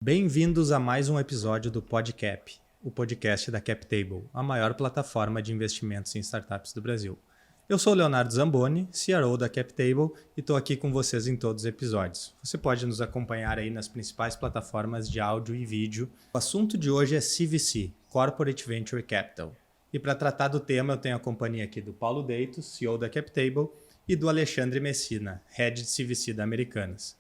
Bem-vindos a mais um episódio do PodCap, o podcast da CapTable, a maior plataforma de investimentos em startups do Brasil. Eu sou o Leonardo Zamboni, CRO da CapTable, e estou aqui com vocês em todos os episódios. Você pode nos acompanhar aí nas principais plataformas de áudio e vídeo. O assunto de hoje é CVC, Corporate Venture Capital. E para tratar do tema, eu tenho a companhia aqui do Paulo Deitos, CEO da CapTable, e do Alexandre Messina, Head de CVC da Americanas.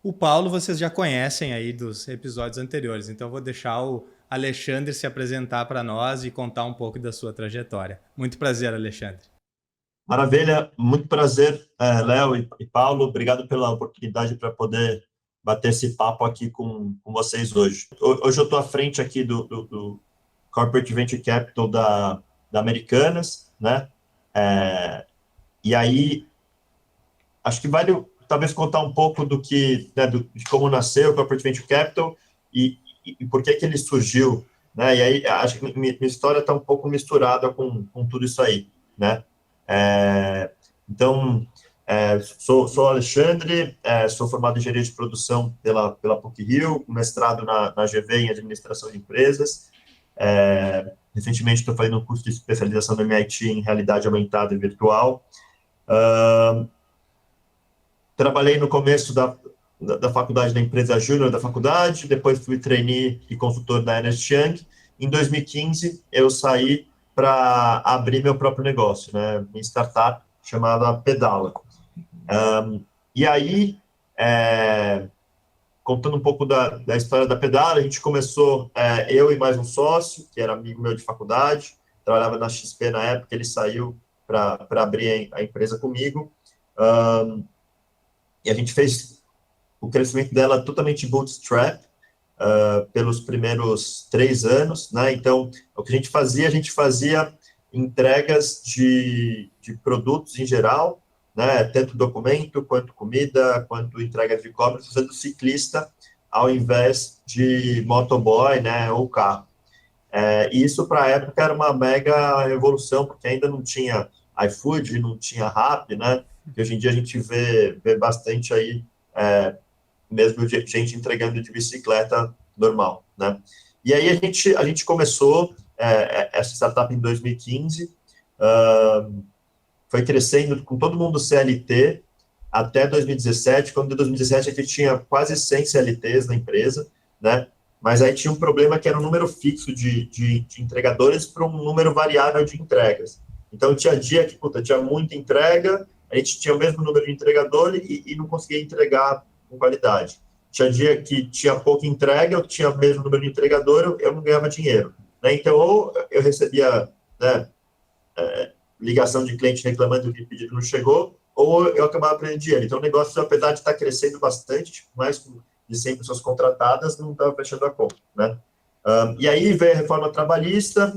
O Paulo vocês já conhecem aí dos episódios anteriores, então eu vou deixar o Alexandre se apresentar para nós e contar um pouco da sua trajetória. Muito prazer, Alexandre. Maravilha, muito prazer, Léo e Paulo. Obrigado pela oportunidade para poder bater esse papo aqui com vocês hoje. Hoje eu estou à frente aqui do Corporate Venture Capital da Americanas, né? E aí, acho que vale talvez contar um pouco do que, né, de como nasceu o Corporate Venture Capital e por que ele surgiu, né? E aí, acho que minha história está um pouco misturada com tudo isso aí, né? Então, sou Alexandre, sou formado em engenharia de produção pela PUC-Rio, mestrado na GV em administração de empresas. Recentemente estou fazendo um curso de especialização no MIT em realidade aumentada e virtual. Trabalhei no começo da faculdade, da empresa júnior da faculdade, depois fui trainee e consultor da Ernst Young. Em 2015, eu saí para abrir meu próprio negócio, né, minha startup chamada Pedala. E aí, contando um pouco da história da Pedala, a gente começou, eu e mais um sócio, que era amigo meu de faculdade, trabalhava na XP na época, ele saiu para abrir a empresa comigo, e a gente fez o crescimento dela totalmente bootstrap, pelos primeiros 3 anos, né? Então, o que a gente fazia entregas de produtos em geral, né? Tanto documento, quanto comida, quanto entrega de e-commerce, usando ciclista, ao invés de motoboy, né? Ou carro. E isso, para a época, era uma mega revolução, porque ainda não tinha iFood, não tinha Rappi, né? E hoje em dia a gente vê bastante aí, mesmo gente entregando de bicicleta normal, né? E aí a gente começou essa startup em 2015, foi crescendo com todo mundo CLT até 2017, quando em 2017 a gente tinha quase 100 CLTs na empresa, né? Mas aí tinha um problema que era um número fixo de entregadores para um número variável de entregas. Então tinha dia que, tinha muita entrega, a gente tinha o mesmo número de entregador e não conseguia entregar com qualidade. Tinha dia que tinha pouca entrega, eu tinha o mesmo número de entregador, eu não ganhava dinheiro, né? Então, ou eu recebia, né, ligação de cliente reclamando que o pedido não chegou, ou eu acabava perdendo dinheiro. Então, o negócio, apesar de estar crescendo bastante, mais de 100 pessoas contratadas, não estava fechando a conta, né? E aí veio a reforma trabalhista,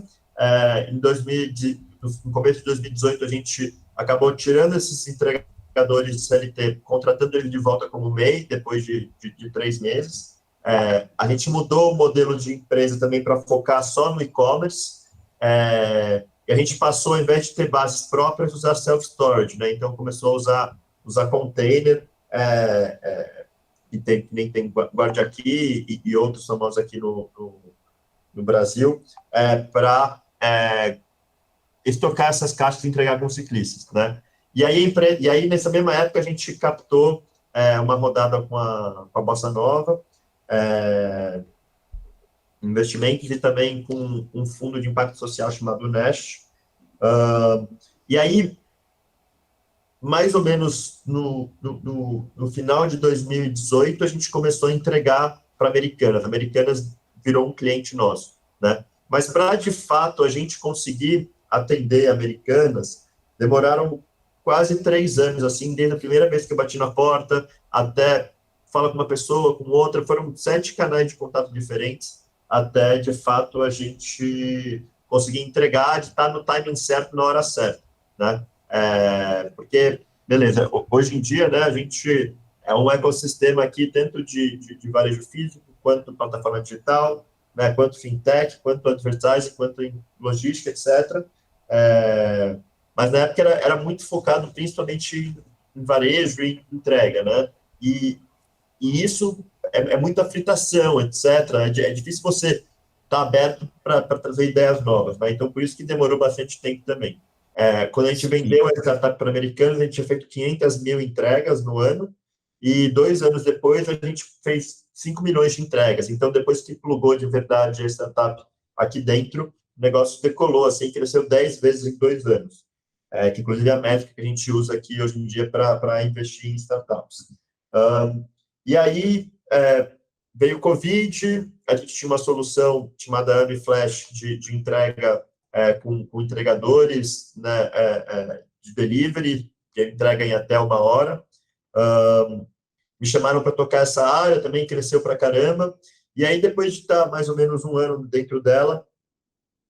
no começo de 2018, a gente acabou tirando esses entregadores de CLT, contratando ele de volta como MEI, depois de 3 meses. A gente mudou o modelo de empresa também para focar só no e-commerce, e a gente passou, ao invés de ter bases próprias, usar self-storage, né? Então, começou a usar container, que nem tem Guarde Aqui e outros famosos aqui no Brasil, para estocar essas caixas e entregar com ciclistas, né? E aí, nessa mesma época, a gente captou uma rodada com a Bossa Nova, investimentos e também com um fundo de impacto social chamado Nest. E aí, mais ou menos no final de 2018, a gente começou a entregar para Americanas. A Americanas virou um cliente nosso, né? Mas para, de fato, a gente conseguir atender Americanas, demoraram quase 3 anos, assim, desde a primeira vez que eu bati na porta, até falar com uma pessoa, com outra, foram 7 canais de contato diferentes, até, de fato, a gente conseguir entregar, de estar no timing certo, na hora certa, né? Porque, beleza, hoje em dia, né, a gente é um ecossistema aqui, tanto de varejo físico, quanto plataforma digital, né, quanto fintech, quanto advertising, quanto em logística, etc. Mas na época era muito focado principalmente em varejo e entrega, né? E isso é muita fritação, etc. É difícil você estar aberto para trazer ideias novas, né? Então, por isso que demorou bastante tempo também. Quando a gente vendeu a startup para americanos, a gente tinha feito 500 mil entregas no ano, e 2 anos depois a gente fez 5 milhões de entregas. Então, depois que plugou de verdade a startup aqui dentro, o negócio decolou, assim, cresceu 10 vezes em 2 anos. Que inclusive é a métrica que a gente usa aqui hoje em dia para investir em startups. E aí veio o Covid, a gente tinha uma solução chamada AmiFlash de entrega com entregadores, né, de delivery, que entrega em até 1 hora. Me chamaram para tocar essa área, também cresceu para caramba. E aí, depois de estar mais ou menos 1 ano dentro dela,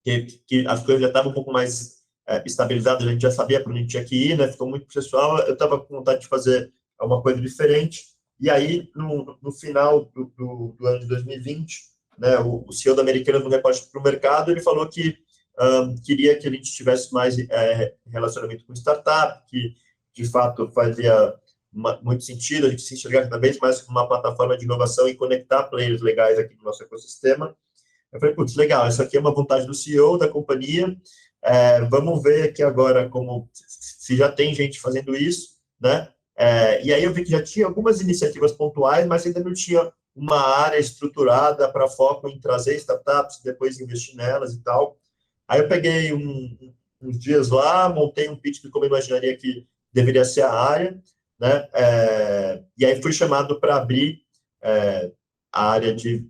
que as coisas já estavam um pouco mais estabilizadas, a gente já sabia para onde a gente tinha que ir, né? Ficou muito pessoal, eu estava com vontade de fazer uma coisa diferente. E aí, no final do ano de 2020, né, o CEO da Americanas, no repórter para o mercado, ele falou que queria que a gente tivesse mais relacionamento com startup, que, de fato, fazia muito sentido a gente se enxergar cada vez mais como uma plataforma de inovação e conectar players legais aqui no nosso ecossistema. Eu falei, putz, legal, isso aqui é uma vontade do CEO da companhia, vamos ver aqui agora se já tem gente fazendo isso, né? E aí eu vi que já tinha algumas iniciativas pontuais, mas ainda não tinha uma área estruturada para foco em trazer startups, depois investir nelas e tal. Aí eu peguei uns dias lá, montei um pitch de como eu imaginaria que deveria ser a área, né? E aí fui chamado para abrir a área que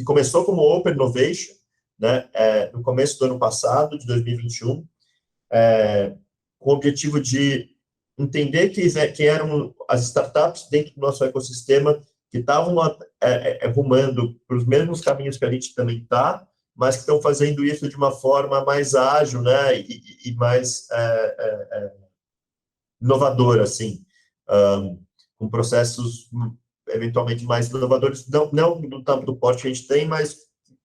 começou como Open Innovation, né? No começo do ano passado, de 2021, com o objetivo de entender quem eram as startups dentro do nosso ecossistema que estavam rumando para os mesmos caminhos que a gente também está, mas que estão fazendo isso de uma forma mais ágil, né, e mais inovadora, assim, com processos eventualmente mais inovadores, não do porte que a gente tem, mas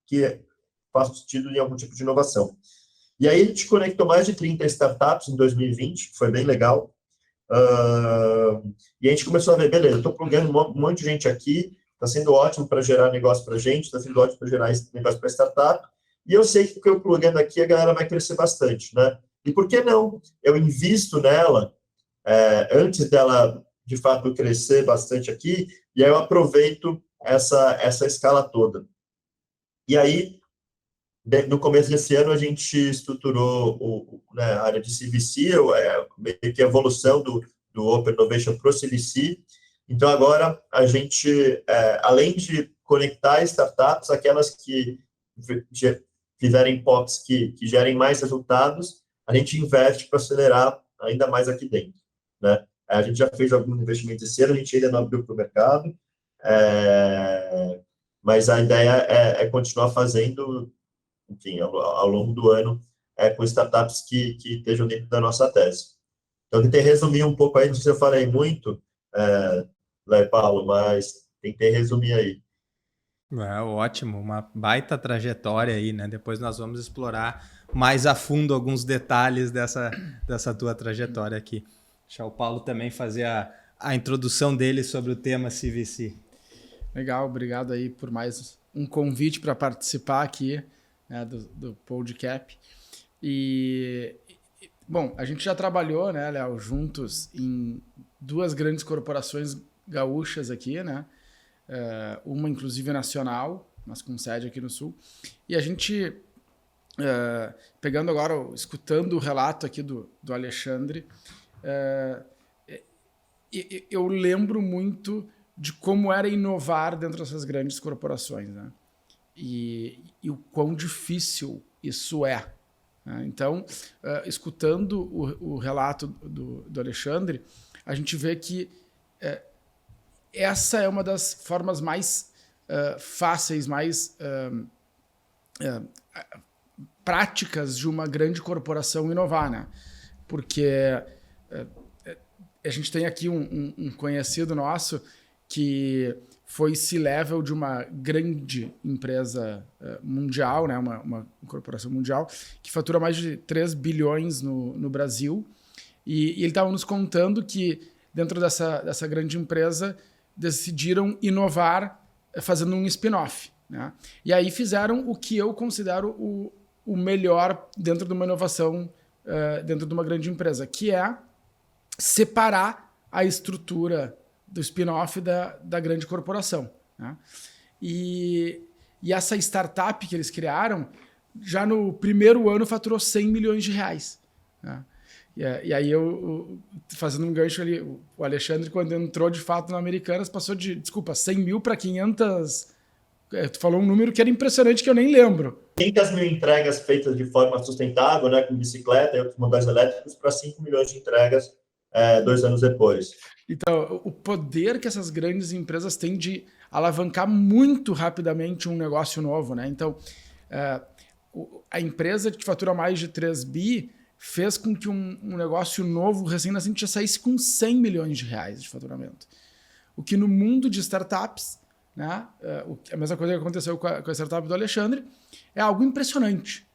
que façam sentido em algum tipo de inovação. E aí a gente conectou mais de 30 startups em 2020, que foi bem legal. E a gente começou a ver, beleza, estou plugando um monte de gente aqui, está sendo ótimo para gerar negócio para a gente, está sendo ótimo para gerar negócio para startup, e eu sei que eu plugando aqui a galera vai crescer bastante, né? E por que não? Eu invisto nela antes dela, de fato, crescer bastante aqui, e aí eu aproveito essa escala toda. E aí, no começo desse ano, a gente estruturou a área de CVC, meio que a evolução do Open Innovation para o CVC. Então, agora, a gente, além de conectar startups, aquelas que fizerem POCs que gerem mais resultados, a gente investe para acelerar ainda mais aqui dentro, né? A gente já fez alguns investimentos esse ano, a gente ainda não abriu para o mercado, mas a ideia é continuar fazendo, enfim, ao longo do ano, com startups que estejam dentro da nossa tese. Então, tentei resumir um pouco aí, não sei se eu falei muito, Léo e Paulo, mas tentei resumir aí. Ótimo, uma baita trajetória aí, né? Depois nós vamos explorar mais a fundo alguns detalhes dessa tua trajetória aqui. Deixar o Paulo também fazer a introdução dele sobre o tema CVC. Legal, obrigado aí por mais um convite para participar aqui, né, do podcast. E, bom, a gente já trabalhou, né, Léo, juntos em 2 grandes corporações gaúchas aqui, né? Uma, inclusive, nacional, mas com sede aqui no Sul. E a gente, pegando agora, escutando o relato aqui do Alexandre, eu lembro muito de como era inovar dentro dessas grandes corporações, né? E o quão difícil isso é. Né? Então, escutando o relato do Alexandre, a gente vê que essa é uma das formas mais fáceis, mais práticas de uma grande corporação inovar, né? Porque a gente tem aqui um conhecido nosso que foi C-level de uma grande empresa mundial, né? uma corporação mundial, que fatura mais de 3 bilhões no Brasil. E ele estava nos contando que dentro dessa grande empresa, decidiram inovar fazendo um spin-off, né? E aí fizeram o que eu considero o melhor dentro de uma inovação, dentro de uma grande empresa, que é separar a estrutura do spin-off da grande corporação, né? E essa startup que eles criaram, já no primeiro ano faturou 100 milhões de reais, né? E aí eu fazendo um gancho ali, o Alexandre, quando entrou de fato na Americanas, passou de, 100 mil para 500... Tu falou um número que era impressionante, que eu nem lembro. 500 mil entregas feitas de forma sustentável, né, com bicicleta e outros modais elétricos, para 5 milhões de entregas 2 anos depois. Então, o poder que essas grandes empresas têm de alavancar muito rapidamente um negócio novo, né? Então, a empresa que fatura mais de 3 bi fez com que um negócio novo, recém-nascente, já saísse com 100 milhões de reais de faturamento. O que no mundo de startups, né, a mesma coisa que aconteceu com a startup do Alexandre, é algo impressionante.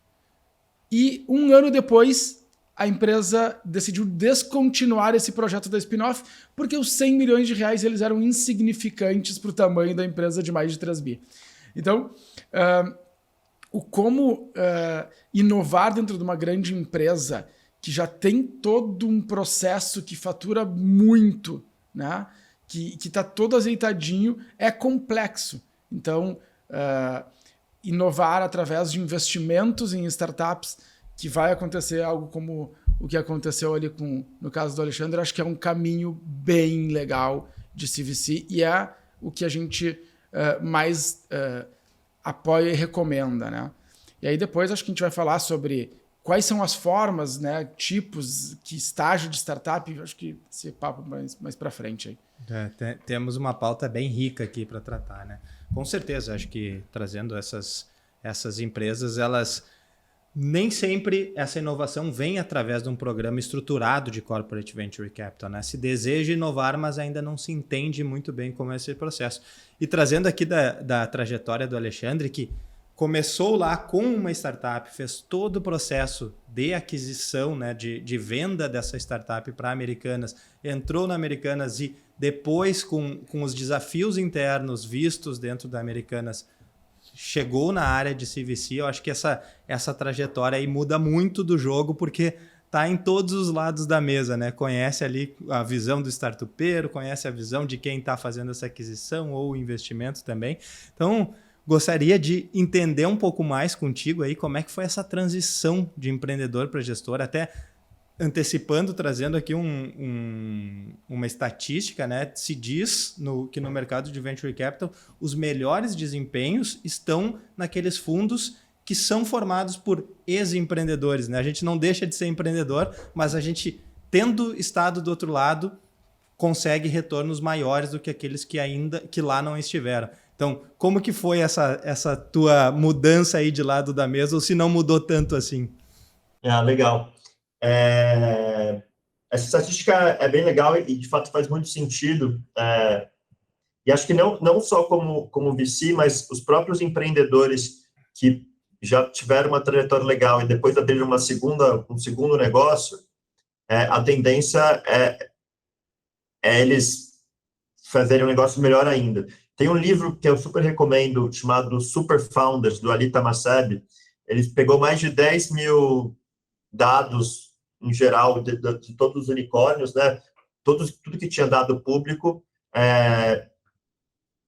E um ano depois, a empresa decidiu descontinuar esse projeto da spin-off, porque os 100 milhões de reais eles eram insignificantes para o tamanho da empresa de mais de 3 bi. Então, como inovar dentro de uma grande empresa que já tem todo um processo que fatura muito, né, que está todo azeitadinho, é complexo. Então, inovar através de investimentos em startups, que vai acontecer algo como o que aconteceu ali no caso do Alexandre, acho que é um caminho bem legal de CVC e é o que a gente mais apoia e recomenda, né? E aí depois acho que a gente vai falar sobre quais são as formas, né, tipos, que estágio de startup, acho que esse papo mais para frente aí. Temos uma pauta bem rica aqui para tratar, né? Com certeza, acho que trazendo essas empresas, elas nem sempre essa inovação vem através de um programa estruturado de Corporate Venture Capital, né? Se deseja inovar, mas ainda não se entende muito bem como é esse processo. E trazendo aqui da trajetória do Alexandre, que começou lá com uma startup, fez todo o processo de aquisição, né, de venda dessa startup para Americanas, entrou na Americanas e depois, com os desafios internos vistos dentro da Americanas, chegou na área de CVC. Eu acho que essa trajetória aí muda muito do jogo, porque está em todos os lados da mesa, né? Conhece ali a visão do startupeiro, conhece a visão de quem está fazendo essa aquisição ou investimento também. Então, gostaria de entender um pouco mais contigo aí como é que foi essa transição de empreendedor para gestor, até antecipando, trazendo aqui uma estatística, né? Se diz que no mercado de Venture Capital, os melhores desempenhos estão naqueles fundos que são formados por ex-empreendedores, né? A gente não deixa de ser empreendedor, mas a gente, tendo estado do outro lado, consegue retornos maiores do que aqueles que lá não estiveram. Então, como que foi essa tua mudança aí de lado da mesa, ou se não mudou tanto assim? Legal. Essa estatística é bem legal e, de fato, faz muito sentido. E acho que não só como VC, mas os próprios empreendedores que já tiveram uma trajetória legal e depois abriram um segundo negócio, a tendência é eles fazerem um negócio melhor ainda. Tem um livro que eu super recomendo, chamado Super Founders, do Ali Tamaseb. Ele pegou mais de 10 mil dados, em geral, de todos os unicórnios, né? Tudo que tinha dado público,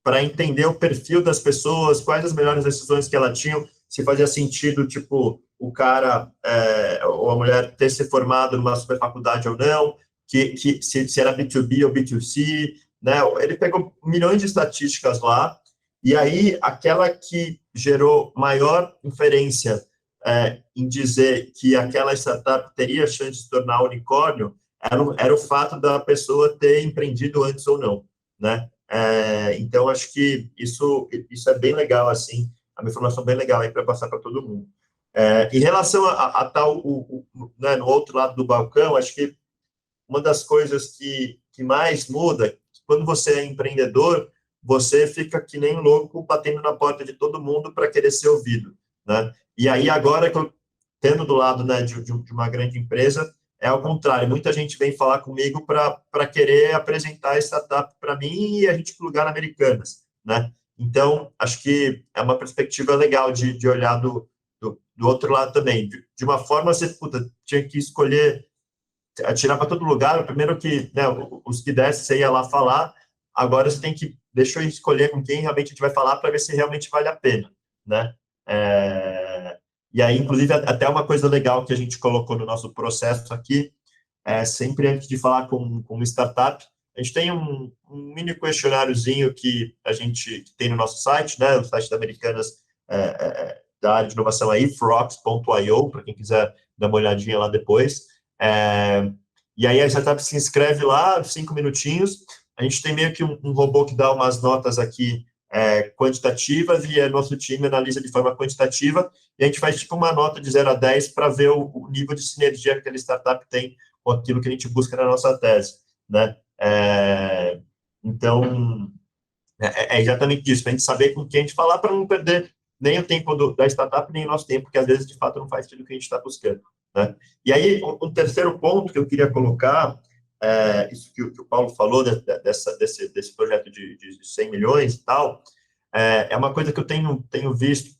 para entender o perfil das pessoas, quais as melhores decisões que elas tinham, se fazia sentido, tipo, o cara ou a mulher ter se formado numa super faculdade ou não, se era B2B ou B2C, né? Ele pegou milhões de estatísticas lá, e aí aquela que gerou maior inferência em dizer que aquela startup teria chance de se tornar unicórnio era o fato da pessoa ter empreendido antes ou não, né? Então, acho que isso é bem legal, assim, é uma informação bem legal aí para passar para todo mundo. Em relação a tal, né, no outro lado do balcão, acho que uma das coisas que mais muda, quando você é empreendedor, você fica que nem louco batendo na porta de todo mundo para querer ser ouvido, né? E aí, agora que eu tendo do lado, né, de uma grande empresa, é ao contrário. Muita gente vem falar comigo para querer apresentar a startup para mim e a gente plugar na Americanas, né? Então, acho que é uma perspectiva legal de olhar do outro lado também. De uma forma, você tinha que escolher, atirar para todo lugar. O primeiro que, né, os que desse, você ia lá falar. Agora você tem que, deixa eu escolher com quem realmente a gente vai falar para ver se realmente vale a pena, né? E aí, inclusive, até uma coisa legal que a gente colocou no nosso processo aqui, sempre antes de falar com uma startup, a gente tem um mini questionáriozinho que a gente tem no nosso site, né? O site da Americanas, da área de inovação aí, frox.io, para quem quiser dar uma olhadinha lá depois. E aí a startup se inscreve lá, 5 minutinhos. A gente tem meio que um robô que dá umas notas aqui quantitativas e nosso time analisa de forma quantitativa e a gente faz tipo uma nota de 0 a 10 para ver o nível de sinergia que aquela startup tem com aquilo que a gente busca na nossa tese, né? Então, é exatamente isso, para a gente saber com quem a gente falar para não perder nem o tempo da startup, nem o nosso tempo, porque às vezes, de fato, não faz sentido o que a gente está buscando, né? E aí, um terceiro ponto que eu queria colocar, isso que o Paulo falou, desse projeto de 100 milhões e tal, é uma coisa que eu tenho visto,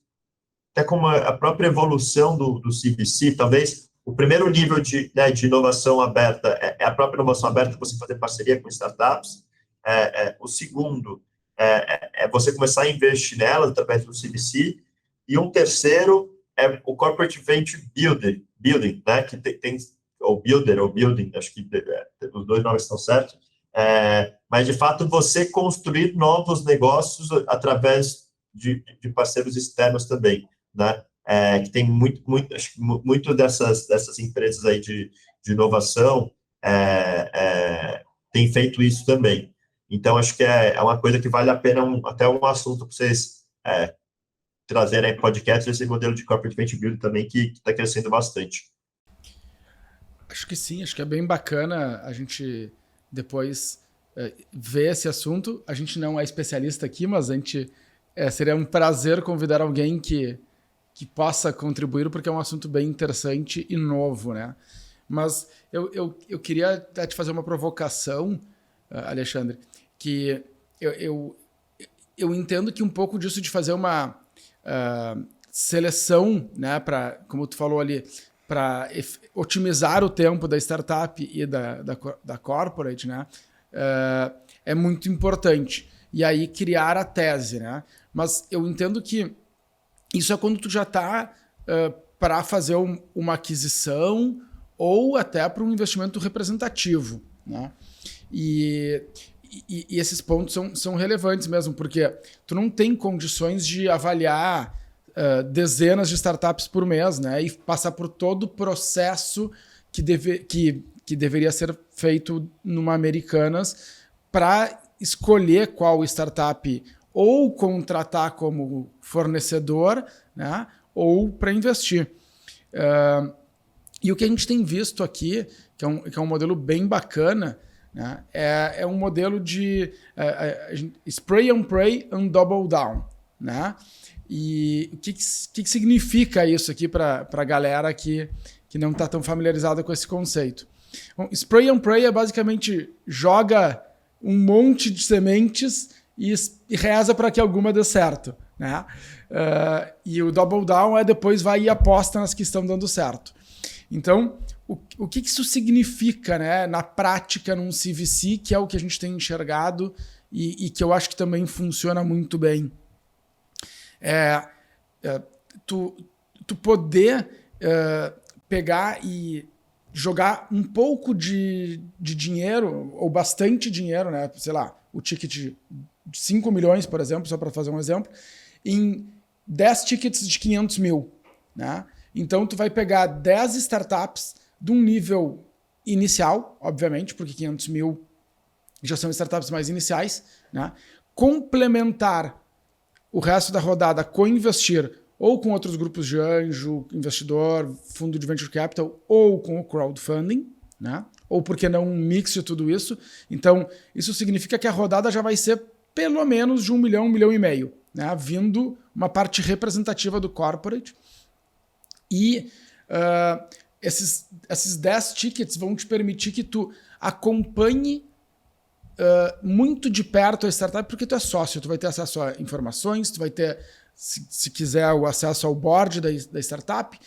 até como a própria evolução do CVC, talvez o primeiro nível de inovação aberta é a própria inovação aberta, você fazer parceria com startups. O segundo é você começar a investir nelas através do CVC. E um terceiro é o Corporate Venture Building, né, que tem ou Builder ou Building, acho que os dois nomes estão certos. Mas, de fato, você construir novos negócios através de parceiros externos também, né? Que tem muito dessas empresas aí de inovação tem feito isso também. Então, acho que é uma coisa que vale a pena, até um assunto para vocês trazerem em podcast, esse modelo de Corporate Venture Building também, que está crescendo bastante. Acho que sim, acho que é bem bacana a gente depois ver esse assunto. A gente não é especialista aqui, mas a gente seria um prazer convidar alguém que possa contribuir, porque é um assunto bem interessante e novo, né? Mas eu queria até te fazer uma provocação, Alexandre, que eu entendo que um pouco disso de fazer uma seleção, né, para, como tu falou ali, para otimizar o tempo da startup e da corporate, né, é muito importante. E aí criar a tese, né? Mas eu entendo que isso é quando tu já está para fazer uma aquisição ou até para um investimento representativo, né? E esses pontos são relevantes mesmo, porque tu não tem condições de avaliar dezenas de startups por mês, né? E passar por todo o processo que deveria ser feito numa Americanas para escolher qual startup ou contratar como fornecedor, né? Ou para investir. E o que a gente tem visto aqui, que é um modelo bem bacana, né? É um modelo de spray and pray and double down, né? E o que significa isso aqui para a galera que não está tão familiarizada com esse conceito? Bom, spray and pray é basicamente joga um monte de sementes e reza para que alguma dê certo, né? E o double down depois vai e aposta nas que estão dando certo. Então, o que isso significa, né, na prática num CVC, que é o que a gente tem enxergado e que eu acho que também funciona muito bem? Tu poder pegar e jogar um pouco de dinheiro, ou bastante dinheiro, né, sei lá, o ticket de 5 milhões, por exemplo, só para fazer um exemplo, em 10 tickets de 500 mil, né? Então, tu vai pegar 10 startups de um nível inicial, obviamente, porque 500 mil já são startups mais iniciais, né? Complementar o resto da rodada com investir ou com outros grupos de anjo, investidor, fundo de venture capital ou com o crowdfunding, né? Ou por que não um mix de tudo isso. Então, isso significa que a rodada já vai ser pelo menos de 1 milhão, 1,5 milhão, né? Vindo uma parte representativa do corporate. E esses 10 tickets vão te permitir que tu acompanhe muito de perto a startup, porque tu é sócio, tu vai ter acesso a informações, tu vai ter, se quiser, o acesso ao board da startup,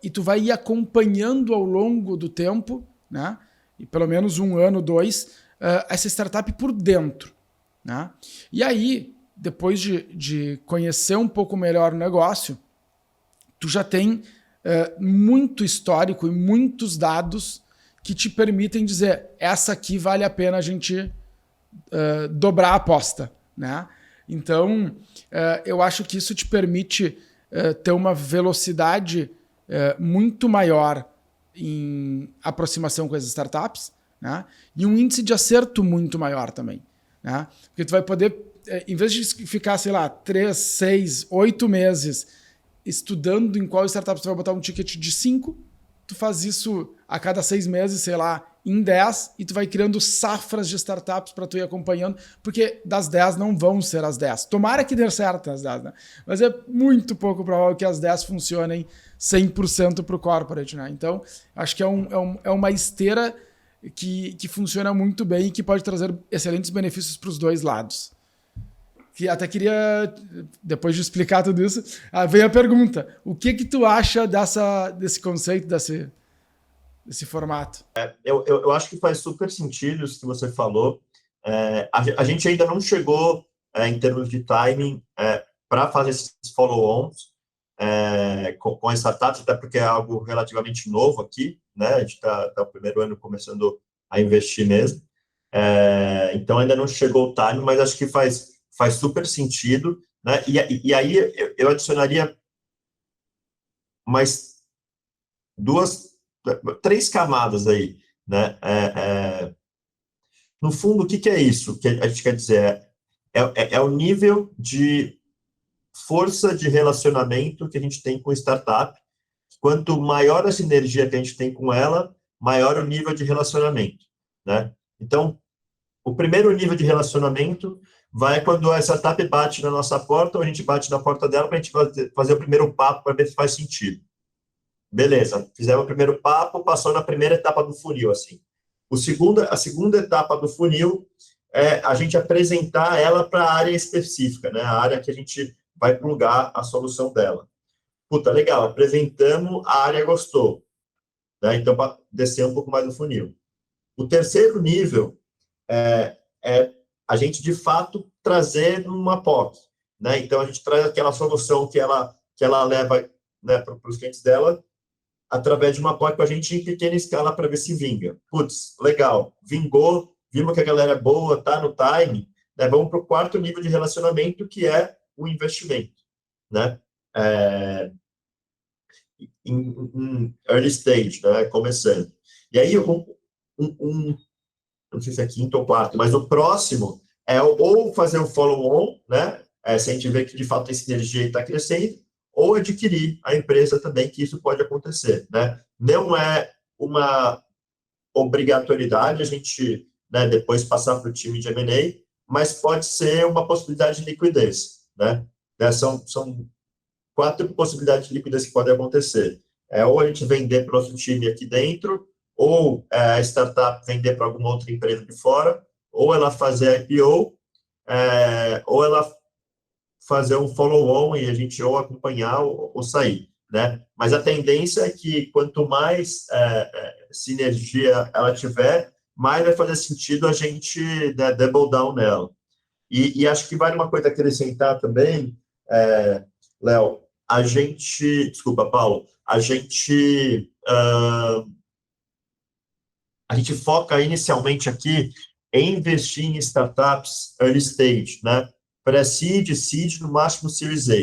e tu vai ir acompanhando ao longo do tempo, né? E pelo menos 1 ano, 2, essa startup por dentro, né? E aí, depois de conhecer um pouco melhor o negócio, tu já tem muito histórico e muitos dados que te permitem dizer, essa aqui vale a pena a gente dobrar a aposta, né? Então, eu acho que isso te permite ter uma velocidade muito maior em aproximação com as startups, né? E um índice de acerto muito maior também, né? Porque tu vai poder, em vez de ficar, sei lá, 3, 6, 8 meses estudando em qual startup tu vai botar um ticket de 5, tu faz isso a cada 6 meses, sei lá, em 10, e tu vai criando safras de startups para tu ir acompanhando, porque das 10 não vão ser as 10. Tomara que dê certo as 10, né? Mas é muito pouco provável que as 10 funcionem 100% para o corporate, né? Então, acho que é uma esteira que funciona muito bem e que pode trazer excelentes benefícios para os dois lados. Que até queria, depois de explicar tudo isso, vem a pergunta. O que tu acha desse conceito, desse formato? Eu acho que faz super sentido isso que você falou. A gente ainda não chegou, em termos de timing, para fazer esses follow-ons com as startups, até porque é algo relativamente novo aqui, né? A gente está o primeiro ano começando a investir mesmo. Então, ainda não chegou o timing, mas acho que faz super sentido, né? E aí eu adicionaria mais 3 camadas aí, né? No fundo, o que é isso que a gente quer dizer? É o nível de força de relacionamento que a gente tem com startup. Quanto maior a sinergia que a gente tem com ela, maior o nível de relacionamento, né? Então, o primeiro nível de relacionamento vai quando a startup bate na nossa porta, ou a gente bate na porta dela para a gente fazer o primeiro papo para ver se faz sentido. Beleza, fizemos o primeiro papo, passou na primeira etapa do funil, assim. A segunda etapa do funil é a gente apresentar ela para a área específica, né? A área que a gente vai plugar a solução dela. Puta, legal, apresentamos, a área gostou, né? Então, para descer um pouco mais no funil. O terceiro nível é a gente, de fato, trazer uma POC, né? Então, a gente traz aquela solução que ela leva, né, para os clientes dela, através de uma POC com a gente em pequena escala para ver se vinga. Putz, legal, vingou, vimos que a galera é boa, tá no time, né? Vamos para o quarto nível de relacionamento, que é o investimento, né? Em early stage, né? Começando. E aí, não sei se é quinto ou quarto, mas o próximo é ou fazer o follow-on, né? Se a gente vê que de fato tem sinergia e está crescendo, ou adquirir a empresa também, que isso pode acontecer, né? Não é uma obrigatoriedade a gente, né, depois passar para o time de M&A, mas pode ser uma possibilidade de liquidez, né? São 4 possibilidades de liquidez que podem acontecer. Ou a gente vender para o nosso time aqui dentro, ou a startup vender para alguma outra empresa de fora, ou ela fazer IPO, ou ela fazer um follow-on e a gente ou acompanhar ou sair, né? Mas a tendência é que quanto mais sinergia ela tiver, mais vai fazer sentido a gente, né, double down nela. E acho que vale uma coisa acrescentar também, Léo, desculpa, Paulo, a gente foca inicialmente aqui em investir em startups early stage, né? Pré-seed, seed, no máximo Series A.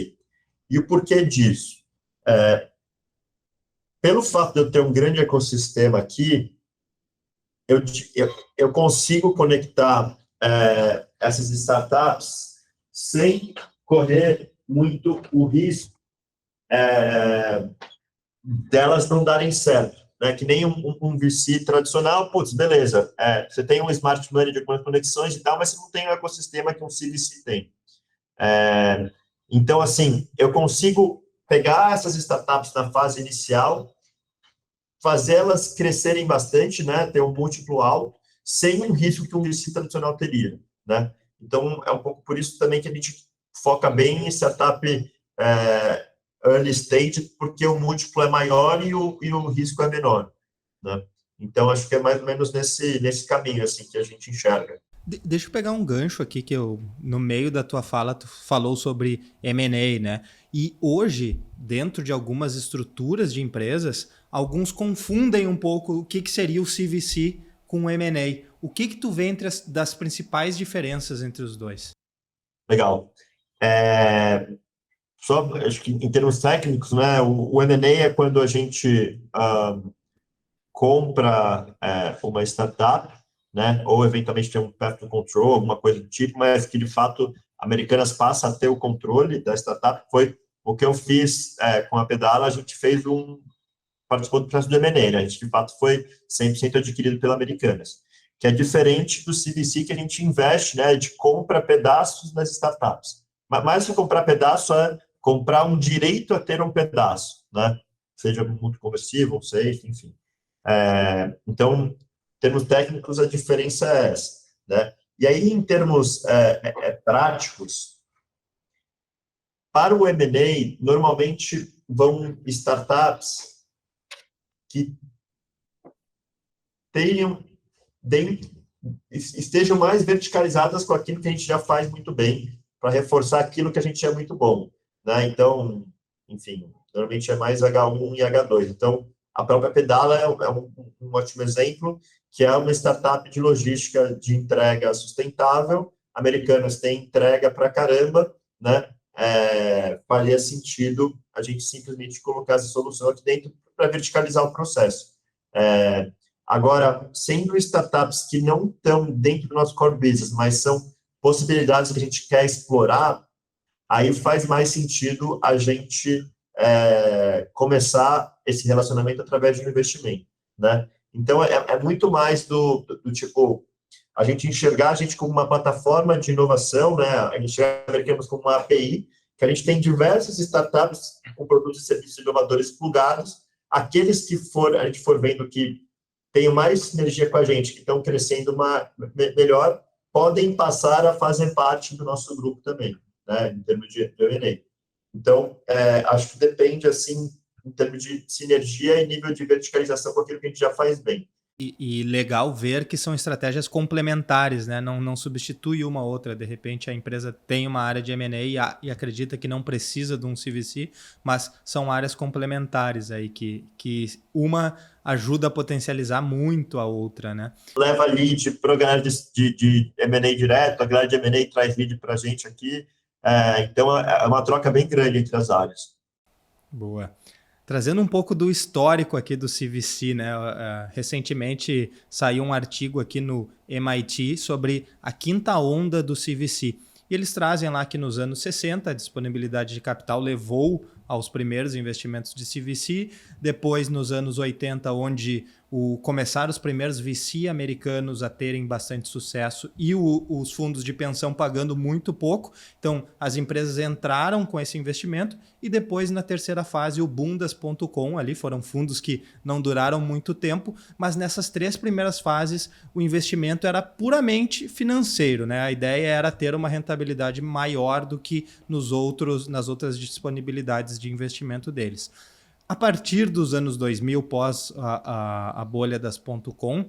E o porquê disso? Pelo fato de eu ter um grande ecossistema aqui, eu consigo conectar essas startups sem correr muito o risco delas não darem certo, né? Que nem um VC tradicional, putz, beleza, você tem um smart money de algumas conexões e tal, mas você não tem o ecossistema que um CVC tem. Então, assim, eu consigo pegar essas startups na fase inicial fazer elas crescerem bastante, né, ter um múltiplo alto, sem um risco que um VC tradicional teria, né? Então, é um pouco por isso também que a gente foca bem em startup early stage, porque o múltiplo é maior e o risco é menor, né? Então, acho que é mais ou menos nesse caminho, assim, que a gente enxerga. Deixa eu pegar um gancho aqui que no meio da tua fala, tu falou sobre M&A, né? E hoje, dentro de algumas estruturas de empresas, alguns confundem um pouco o que seria o CVC com o M&A. O que tu vê entre das principais diferenças entre os dois? Legal. Só, acho que em termos técnicos, né, o M&A é quando a gente compra uma startup, né, ou eventualmente tem um path to control, alguma coisa do tipo, mas que de fato Americanas passa a ter o controle da startup. Foi o que eu fiz com a Pedala. A gente participou do processo do M&A, né? A gente de fato foi 100% adquirido pela Americanas, que é diferente do CVC, que a gente investe, né, a gente compra pedaços nas startups. Mas mais que comprar pedaço, é comprar um direito a ter um pedaço, né? Seja muito conversível, safe, enfim. Então, em termos técnicos, a diferença é essa, né? E aí, em termos práticos, para o M&A, normalmente vão startups que estejam mais verticalizadas com aquilo que a gente já faz muito bem, para reforçar aquilo que a gente é muito bom, né? Então, enfim, normalmente é mais H1 e H2. Então, a própria Pedala é um ótimo exemplo, que é uma startup de logística de entrega sustentável. Americanas tem entrega para caramba, né? Faria sentido a gente simplesmente colocar essa solução aqui dentro para verticalizar o processo. Agora, sendo startups que não estão dentro do nosso core business, mas são possibilidades que a gente quer explorar, aí faz mais sentido a gente começar esse relacionamento através de um investimento, né? Então, é muito mais do tipo, a gente enxergar a gente como uma plataforma de inovação, né? A gente enxerga como uma API, que a gente tem diversas startups com produtos e serviços inovadores plugados, aqueles que a gente for vendo que tem mais sinergia com a gente, que estão crescendo melhor, podem passar a fazer parte do nosso grupo também, né, em termos de M&A. Então, acho que depende, assim, em termos de sinergia e nível de verticalização com aquilo que a gente já faz bem. E legal ver que são estratégias complementares, né? Não substitui uma outra. De repente, a empresa tem uma área de M&A e acredita que não precisa de um CVC, mas são áreas complementares aí que uma ajuda a potencializar muito a outra, né? Leva lead para a galera de M&A direto, a galera de M&A traz lead para a gente aqui. Então, é uma troca bem grande entre as áreas. Boa. Trazendo um pouco do histórico aqui do CVC, né? Recentemente saiu um artigo aqui no MIT sobre a quinta onda do CVC. E eles trazem lá que nos anos 60 a disponibilidade de capital levou aos primeiros investimentos de CVC. Depois, nos anos 80, onde começaram os primeiros VC americanos a terem bastante sucesso e os fundos de pensão pagando muito pouco. Então, as empresas entraram com esse investimento e depois, na terceira fase, o bundas.com, ali foram fundos que não duraram muito tempo, mas nessas 3 primeiras fases, o investimento era puramente financeiro, né? A ideia era ter uma rentabilidade maior do que nas outras disponibilidades de investimento deles. A partir dos anos 2000, pós a bolha das .com,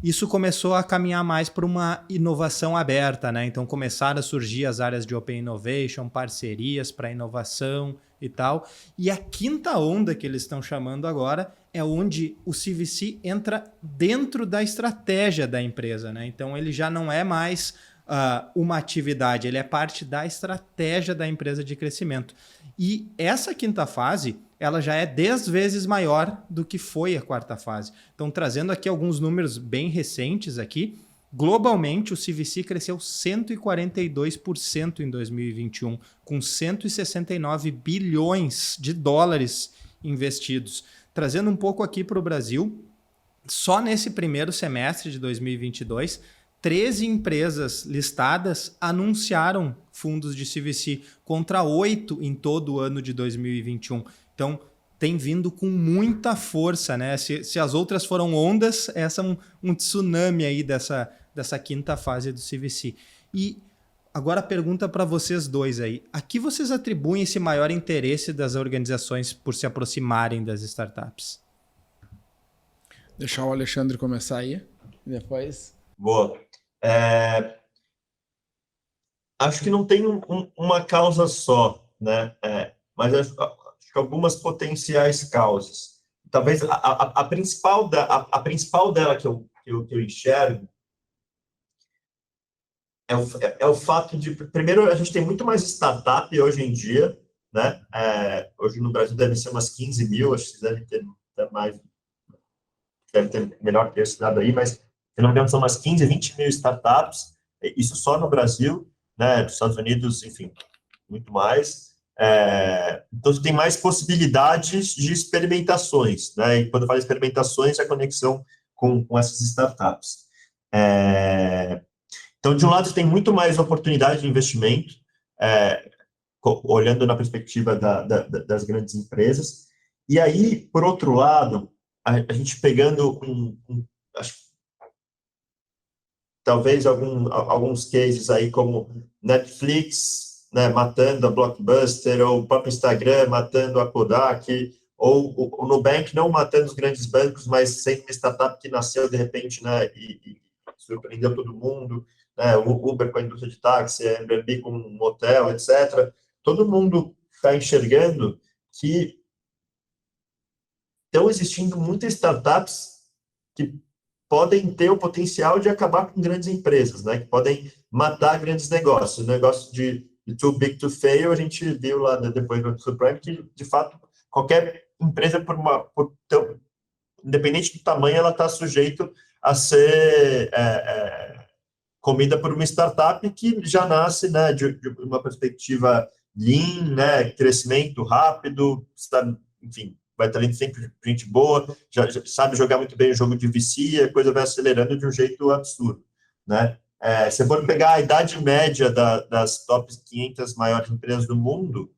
isso começou a caminhar mais para uma inovação aberta, né? Então começaram a surgir as áreas de Open Innovation, parcerias para inovação e tal. E a quinta onda que eles estão chamando agora é onde o CVC entra dentro da estratégia da empresa, né? Então ele já não é mais uma atividade, ele é parte da estratégia da empresa de crescimento. E essa quinta fase, ela já é 10 vezes maior do que foi a quarta fase. Então, trazendo aqui alguns números bem recentes aqui, globalmente o CVC cresceu 142% em 2021, com 169 bilhões de dólares investidos. Trazendo um pouco aqui para o Brasil, só nesse primeiro semestre de 2022, 13 empresas listadas anunciaram fundos de CVC contra 8 em todo o ano de 2021. Então, tem vindo com muita força, né? Se as outras foram ondas, essa é um tsunami aí dessa quinta fase do CVC. E agora a pergunta para vocês dois aí. A que vocês atribuem esse maior interesse das organizações por se aproximarem das startups? Deixar o Alexandre começar aí, depois... Boa. Acho que não tem uma causa só, né? Mas acho que algumas potenciais causas. Talvez a principal dela que eu enxergo é o fato de, primeiro, a gente tem muito mais startup hoje em dia, né? Hoje no Brasil deve ser umas 15 mil, acho que deve ter mais, deve ter melhor que esse dado aí, mas se não me engano são umas 15, 20 mil startups, isso só no Brasil, né? Nos Estados Unidos, enfim, muito mais. Então, tem mais possibilidades de experimentações, né? E quando eu falo experimentações, é a conexão com essas startups. Então, de um lado, tem muito mais oportunidade de investimento, olhando na perspectiva das grandes empresas. E aí, por outro lado, a gente pegando acho, talvez alguns cases aí como Netflix, né, matando a Blockbuster, ou o próprio Instagram matando a Kodak, ou o Nubank não matando os grandes bancos, mas sendo uma startup que nasceu de repente, né, e surpreendeu todo mundo, né, o Uber com a indústria de táxi, a Airbnb com um hotel, etc. Todo mundo está enxergando que estão existindo muitas startups que podem ter o potencial de acabar com grandes empresas, né, que podem matar grandes negócios. O negócio de too big to fail, a gente viu lá depois do Subprime que, de fato, qualquer empresa, independente do tamanho, ela está sujeita a ser comida por uma startup que já nasce, né, de uma perspectiva lean, né, crescimento rápido, enfim, vai trazendo sempre gente boa, já sabe jogar muito bem o jogo de VC, a coisa vai acelerando de um jeito absurdo, né? Se for pegar a idade média das top 500 maiores empresas do mundo,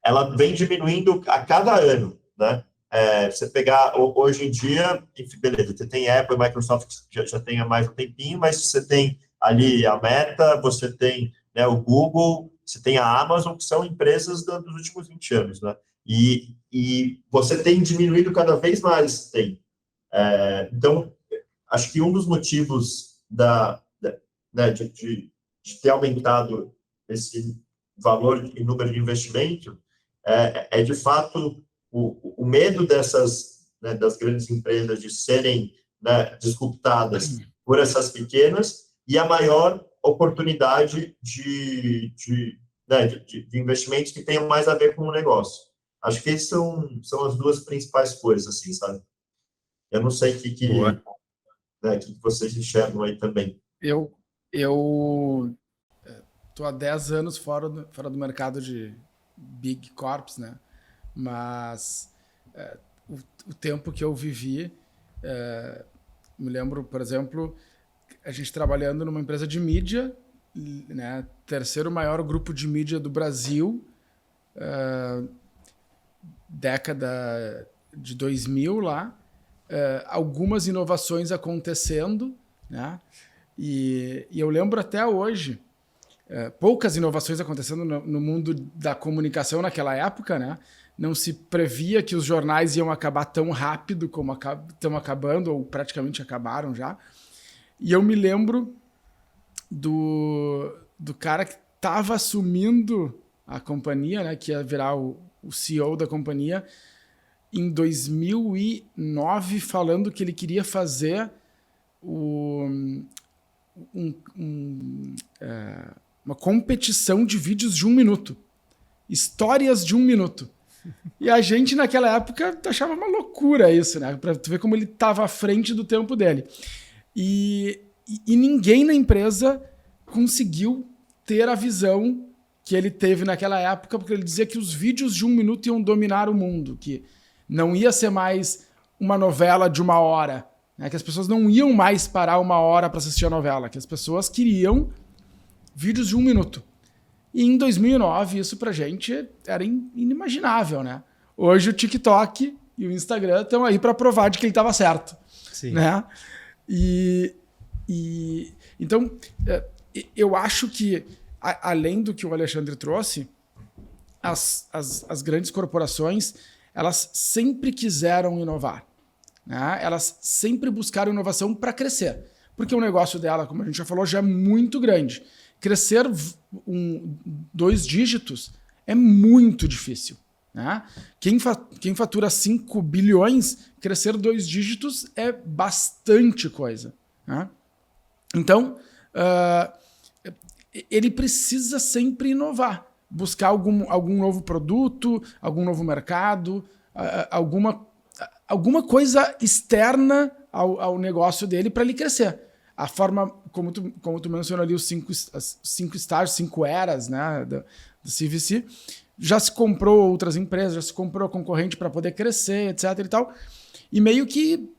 ela vem diminuindo a cada ano, né? Você pegar hoje em dia, enfim, beleza, você tem Apple e Microsoft que já tem há mais um tempinho, mas você tem ali a Meta, você tem, né, o Google, você tem a Amazon, que são empresas dos últimos 20 anos, né? E você tem diminuído cada vez mais, então, acho que um dos motivos né, de ter aumentado esse valor e número de investimento de fato, o medo né, das grandes empresas de serem, né, disruptadas por essas pequenas e a maior oportunidade de investimentos que tenham mais a ver com o negócio. Acho que essas são as duas principais coisas, assim, sabe? Eu não sei o que vocês enxergam aí também. Eu tô há 10 anos fora do mercado de Big Corps, né? Mas o tempo que eu vivi, me lembro, por exemplo, a gente trabalhando numa empresa de mídia, né? Terceiro maior grupo de mídia do Brasil, década de 2000 lá, algumas inovações acontecendo, né? E eu lembro até hoje, poucas inovações acontecendo no mundo da comunicação naquela época, né? Não se previa que os jornais iam acabar tão rápido como estão acabando, ou praticamente acabaram já. E eu me lembro do cara que estava assumindo a companhia, né? Que ia virar o CEO da companhia, em 2009, falando que ele queria fazer uma competição de vídeos de 1 minuto. Histórias de 1 minuto. E a gente, naquela época, achava uma loucura isso, né? Pra tu ver como ele estava à frente do tempo dele. E ninguém na empresa conseguiu ter a visão que ele teve naquela época, porque ele dizia que os vídeos de 1 minuto iam dominar o mundo, que não ia ser mais uma novela de 1 hora, né? Que as pessoas não iam mais parar 1 hora para assistir a novela, que as pessoas queriam vídeos de 1 minuto. E em 2009, isso pra gente era inimaginável, né? Hoje o TikTok e o Instagram estão aí para provar de que ele estava certo. Sim. Né? Então, eu acho que, além do que o Alexandre trouxe, as grandes corporações, elas sempre quiseram inovar. Né? Elas sempre buscaram inovação para crescer. Porque o negócio dela, como a gente já falou, já é muito grande. Crescer 2 dígitos é muito difícil. Né? Quem fatura 5 bilhões, crescer 2 dígitos é bastante coisa. Né? Então, ele precisa sempre inovar. Buscar algum novo produto, algum novo mercado, alguma coisa externa ao negócio dele para ele crescer. A forma, como tu mencionou ali, os 5 estágios, 5 eras, né, do CVC, já se comprou outras empresas, já se comprou concorrente para poder crescer, etc. e tal. E meio que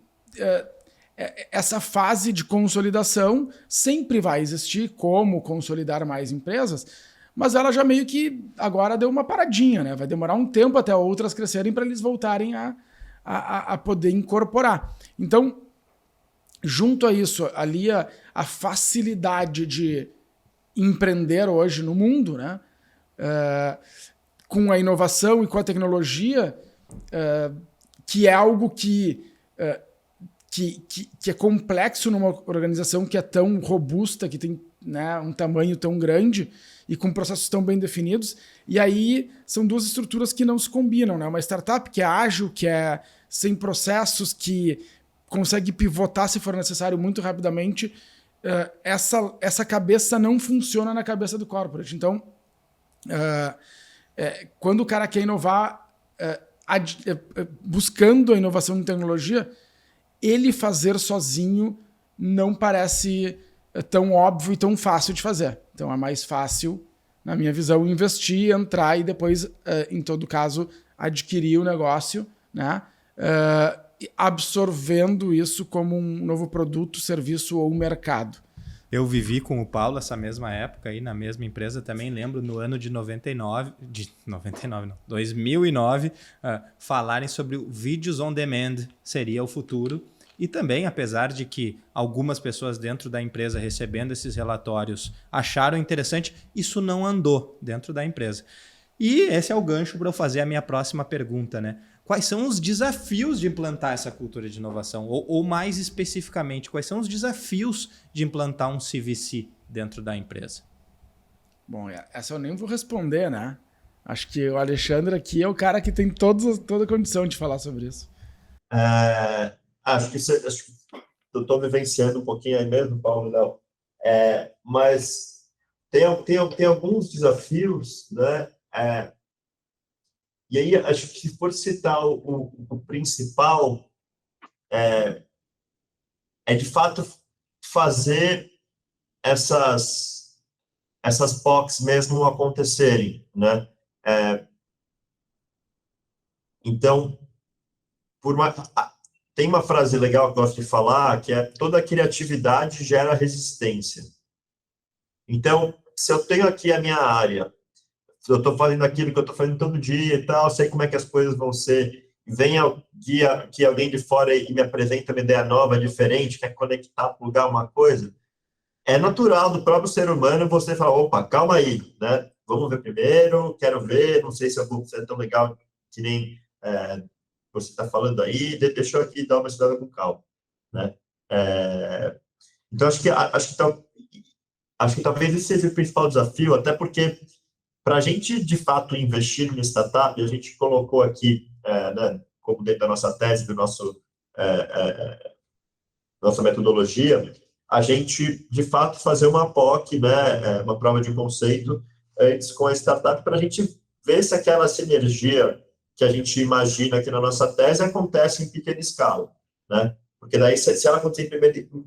essa fase de consolidação sempre vai existir, como consolidar mais empresas, mas ela já meio que agora deu uma paradinha, né? Vai demorar um tempo até outras crescerem para eles voltarem a poder incorporar. Então, junto a isso, ali a facilidade de empreender hoje no mundo, né? Com a inovação e com a tecnologia, que é algo que é complexo numa organização que é tão robusta, que tem, né, um tamanho tão grande e com processos tão bem definidos. E aí são 2 estruturas que não se combinam. Né? Uma startup que é ágil, que é sem processos, que consegue pivotar se for necessário muito rapidamente. Essa cabeça não funciona na cabeça do corporate. Então, quando o cara quer inovar, buscando a inovação em tecnologia, ele fazer sozinho não parece tão óbvio e tão fácil de fazer. Então é mais fácil, na minha visão, investir, entrar e depois, em todo caso, adquirir o negócio, né? Absorvendo isso como um novo produto, serviço ou mercado. Eu vivi com o Paulo essa mesma época aí na mesma empresa, também lembro no ano de 2009, falarem sobre o vídeos on demand seria o futuro. E também, apesar de que algumas pessoas dentro da empresa recebendo esses relatórios acharam interessante, isso não andou dentro da empresa. E esse é o gancho para eu fazer a minha próxima pergunta, né? Quais são os desafios de implantar essa cultura de inovação? Ou mais especificamente, quais são os desafios de implantar um CVC dentro da empresa? Bom, essa eu nem vou responder, né? Acho que o Alexandre aqui é o cara que tem toda a condição de falar sobre isso. Acho que eu estou vivenciando um pouquinho aí mesmo, Paulo, não. Mas tem alguns desafios, né? E aí, acho que se for citar o principal, é de fato fazer essas POCs mesmo acontecerem, né? Então, tem uma frase legal que eu gosto de falar, que é toda criatividade gera resistência. Então, se eu tenho aqui a minha área, se eu estou fazendo aquilo que eu estou fazendo todo dia e tal, sei como é que as coisas vão ser, vem aqui alguém de fora e me apresenta uma ideia nova, diferente, quer conectar, plugar uma coisa, é natural do próprio ser humano você falar, opa, calma aí, né? Vamos ver primeiro, quero ver, não sei se eu vou ser tão legal que nem você está falando aí, deixa eu aqui dar uma estudada com calma, né? Então, acho que talvez esse seja o principal desafio, até porque para a gente, de fato, investir em startup, a gente colocou aqui, né, como dentro da nossa tese, do nossa metodologia, a gente, de fato, fazer uma POC, né, uma prova de conceito, antes com a startup, para a gente ver se aquela sinergia que a gente imagina aqui na nossa tese acontece em pequena escala, né? Porque daí, se ela acontecer em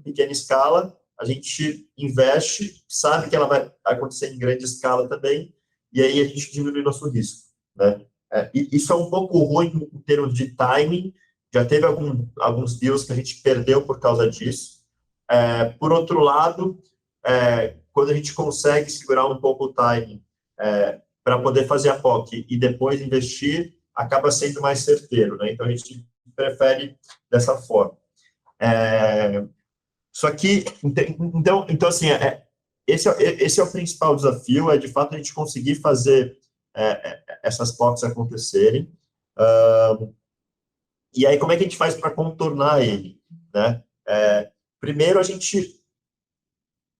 pequena escala, a gente investe, sabe que ela vai acontecer em grande escala também, e aí a gente diminui nosso risco, né? E isso é um pouco ruim em termos de timing, já teve alguns deals que a gente perdeu por causa disso. Por outro lado, quando a gente consegue segurar um pouco o timing para poder fazer a POC e depois investir, acaba sendo mais certeiro, né? Então, a gente prefere dessa forma. Só que, então assim, esse é o principal desafio, de fato a gente conseguir fazer essas POCs acontecerem. E aí, como é que a gente faz para contornar ele, né? Primeiro, a gente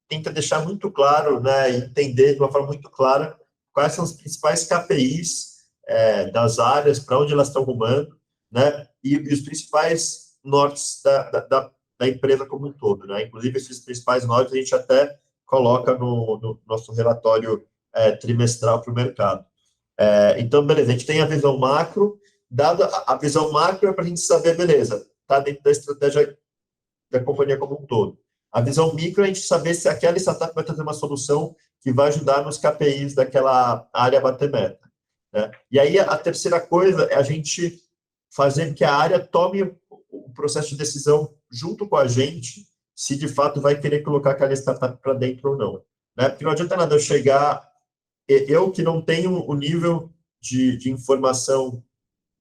tenta deixar muito claro, né, entender de uma forma muito clara quais são os principais KPIs das áreas, para onde elas estão rumando, né, e os principais nortes da empresa como um todo, né? Inclusive, esses principais nortes a gente até coloca no nosso relatório trimestral para o mercado. Então, beleza, a gente tem a visão macro. Dada a visão macro, é para a gente saber, beleza, está dentro da estratégia da companhia como um todo. A visão micro é a gente saber se aquela startup vai trazer uma solução que vai ajudar nos KPIs daquela área a bater meta, né? E aí, a terceira coisa é a gente fazer que a área tome o processo de decisão junto com a gente, se de fato vai querer colocar aquela startup para dentro ou não, né? Porque não adianta nada eu chegar, eu que não tenho o nível de informação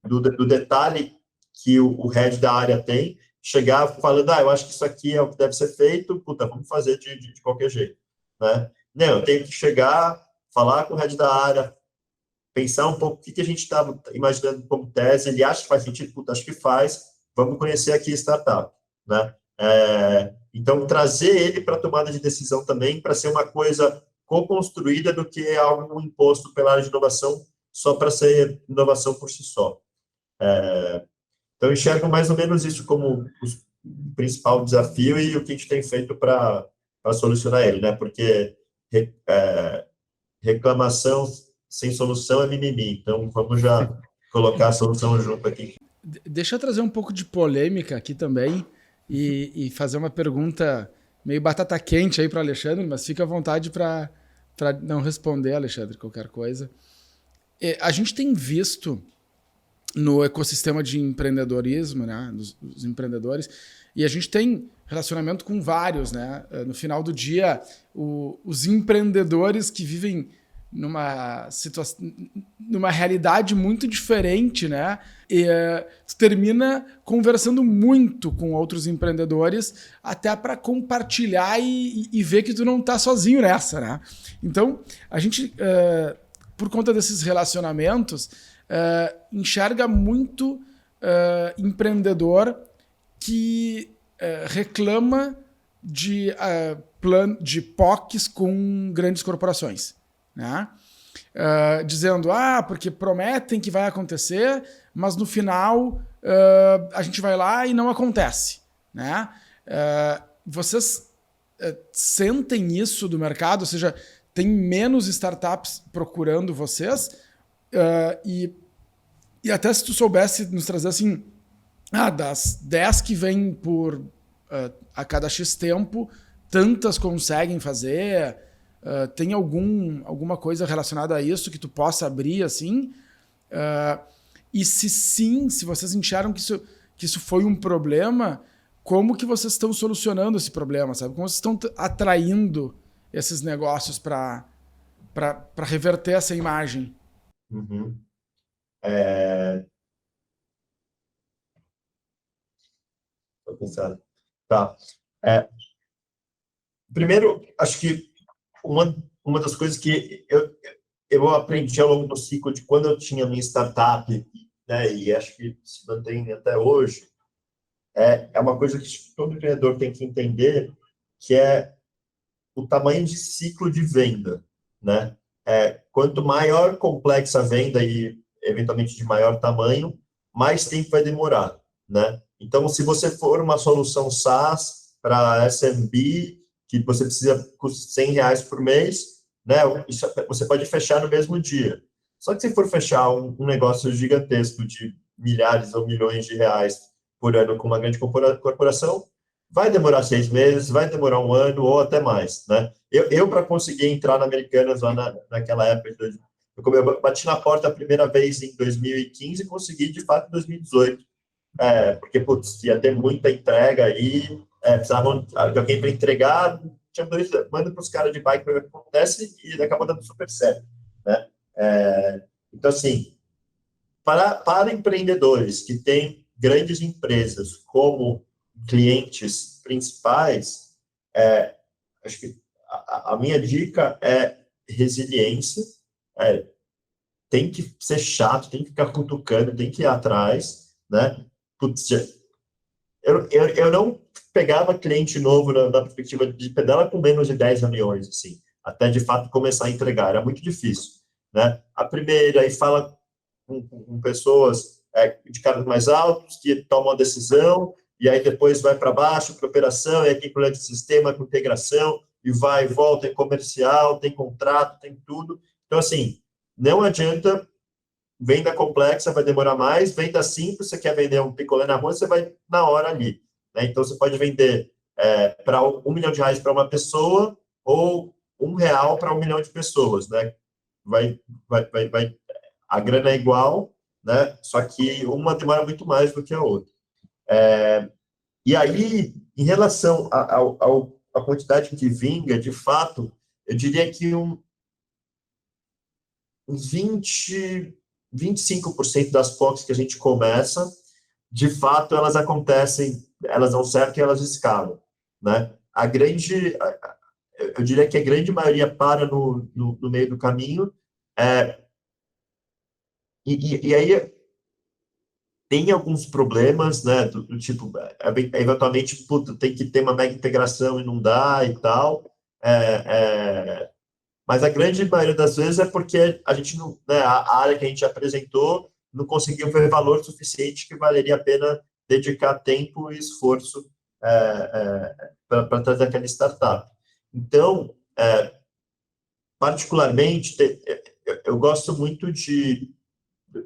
do detalhe que o head da área tem, chegar falando, eu acho que isso aqui é o que deve ser feito, puta, vamos fazer de qualquer jeito, né? Não, eu tenho que chegar, falar com o head da área, pensar um pouco o que a gente está imaginando como tese, ele acha que faz sentido, puta, acho que faz, vamos conhecer aqui a startup, né? Então, trazer ele para a tomada de decisão também, para ser uma coisa co-construída do que algo imposto pela área de inovação, só para ser inovação por si só. Então, eu enxergo mais ou menos isso como o principal desafio e o que a gente tem feito para solucionar ele, né? Porque reclamação sem solução é mimimi. Então, vamos já colocar a solução junto aqui. Deixa eu trazer um pouco de polêmica aqui também e fazer uma pergunta meio batata quente aí para o Alexandre, mas fica à vontade para não responder, Alexandre, qualquer coisa. A gente tem visto no ecossistema de empreendedorismo, né, dos empreendedores, e a gente tem relacionamento com vários, né? No final do dia, os empreendedores que vivem numa situação, numa realidade muito diferente, né? E tu termina conversando muito com outros empreendedores, até para compartilhar e ver que tu não tá sozinho nessa, né? Então, a gente, por conta desses relacionamentos, enxerga muito empreendedor que reclama de POCs com grandes corporações, né? Dizendo, porque prometem que vai acontecer, mas no final a gente vai lá e não acontece, né? Vocês sentem isso do mercado? Ou seja, tem menos startups procurando vocês? E até se tu soubesse nos trazer assim, das 10 que vêm por a cada X tempo, tantas conseguem fazer? Tem alguma coisa relacionada a isso que tu possa abrir assim? E se sim, se vocês enxergam que isso foi um problema, como que vocês estão solucionando esse problema, sabe? Como vocês estão atraindo esses negócios para reverter essa imagem? Uhum. Tô pensando. Tá. Primeiro, acho que uma das coisas que eu aprendi ao longo do ciclo de quando eu tinha minha startup, né, e acho que se mantém até hoje, é uma coisa que todo empreendedor tem que entender, que é o tamanho de ciclo de venda, né? Quanto maior complexa a venda e, eventualmente, de maior tamanho, mais tempo vai demorar, né? Então, se você for uma solução SaaS para SMB, que você precisa custa R$100 por mês, né? Você pode fechar no mesmo dia. Só que se for fechar um negócio gigantesco de milhares ou milhões de reais por ano com uma grande corporação, vai demorar 6 meses, vai demorar um ano ou até mais, né? Eu para conseguir entrar na Americanas lá naquela época, eu bati na porta a primeira vez em 2015 e consegui, de fato, em 2018. Porque, putz, ia ter muita entrega aí, precisavam de alguém para entregar, tinha manda para os caras de bike para ver o que acontece e acabou dando super certo, né? Então, assim, para empreendedores que têm grandes empresas como clientes principais, acho que a minha dica é resiliência. Tem que ser chato, tem que ficar cutucando, tem que ir atrás, né? Putz, eu não pegava cliente novo na perspectiva de pedala com menos de 10 reuniões, assim, até de fato começar a entregar, era muito difícil, né? A primeira, aí fala com pessoas de cargos mais altos, que tomam a decisão, e aí depois vai para baixo, para operação, e aí tem problema de sistema com integração, e vai e volta, tem comercial, tem contrato, tem tudo. Então, assim, não adianta, venda complexa vai demorar mais, venda simples, você quer vender um picolé na rua, você vai na hora ali, né? Então, você pode vender para R$1 milhão para uma pessoa, ou R$1 para 1 milhão de pessoas, né? A grana é igual, né? Só que uma demora muito mais do que a outra. E aí, em relação à quantidade que vinga, de fato, eu diria que uns 25% das POCs que a gente começa, de fato, elas acontecem, elas dão certo e elas escalam, né? Eu diria que a grande maioria para no meio do caminho, e aí tem alguns problemas, né, do tipo, eventualmente, puta, tem que ter uma mega integração e não dá e tal, mas a grande maioria das vezes é porque a gente não, né, a área que a gente apresentou não conseguiu ver valor suficiente que valeria a pena dedicar tempo e esforço para trazer aquela startup. Então, particularmente, eu gosto muito de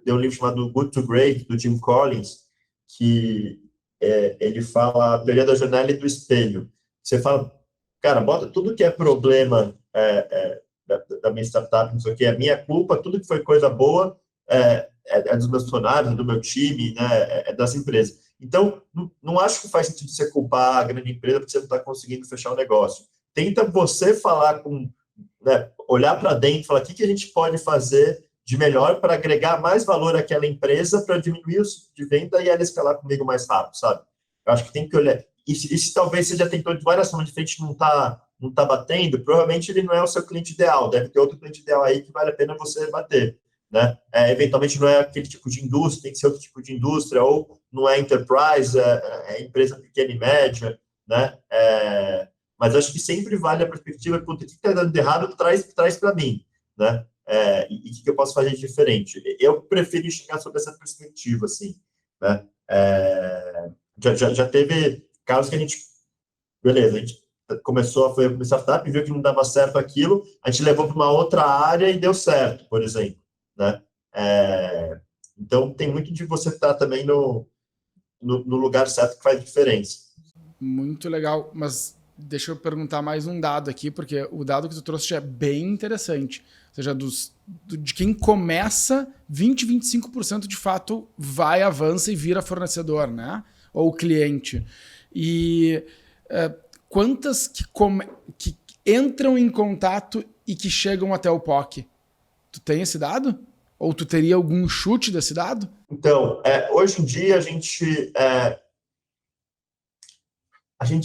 um livro chamado Good to Great, do Jim Collins, que ele fala a teoria da janela e do espelho. Você fala, cara, bota tudo que é problema da minha startup, não sei o que, é minha culpa, tudo que foi coisa boa é dos meus funcionários, é do meu time, né, é das empresas. Então, não acho que faz sentido você culpar a grande empresa porque você não está conseguindo fechar o negócio. Tenta você falar né, olhar para dentro e falar o que a gente pode fazer de melhor para agregar mais valor àquela empresa, para diminuir o ciclo de venda e ela escalar comigo mais rápido, sabe? Eu acho que tem que olhar. E se talvez você já tentou de várias formas diferentes e não tá batendo, provavelmente ele não é o seu cliente ideal, deve ter outro cliente ideal aí que vale a pena você bater, né? Eventualmente não é aquele tipo de indústria, tem que ser outro tipo de indústria, ou não é enterprise, é empresa pequena e média, né? Mas acho que sempre vale a perspectiva que o que está dando de errado, traz para mim, né? E o que eu posso fazer de diferente? Eu prefiro enxergar sobre essa perspectiva, assim, né? Já teve casos que beleza, a gente foi uma startup, viu que não dava certo aquilo, a gente levou para uma outra área e deu certo, por exemplo, né? Então, tem muito de você estar também no lugar certo que faz diferença. Muito legal, mas deixa eu perguntar mais um dado aqui, porque o dado que tu trouxe é bem interessante. Ou seja, de quem começa, 20, 25% de fato vai, avança e vira fornecedor, né? Ou cliente. E quantas que entram em contato e que chegam até o POC? Tu tem esse dado? Ou tu teria algum chute desse dado? Então, hoje em dia a gente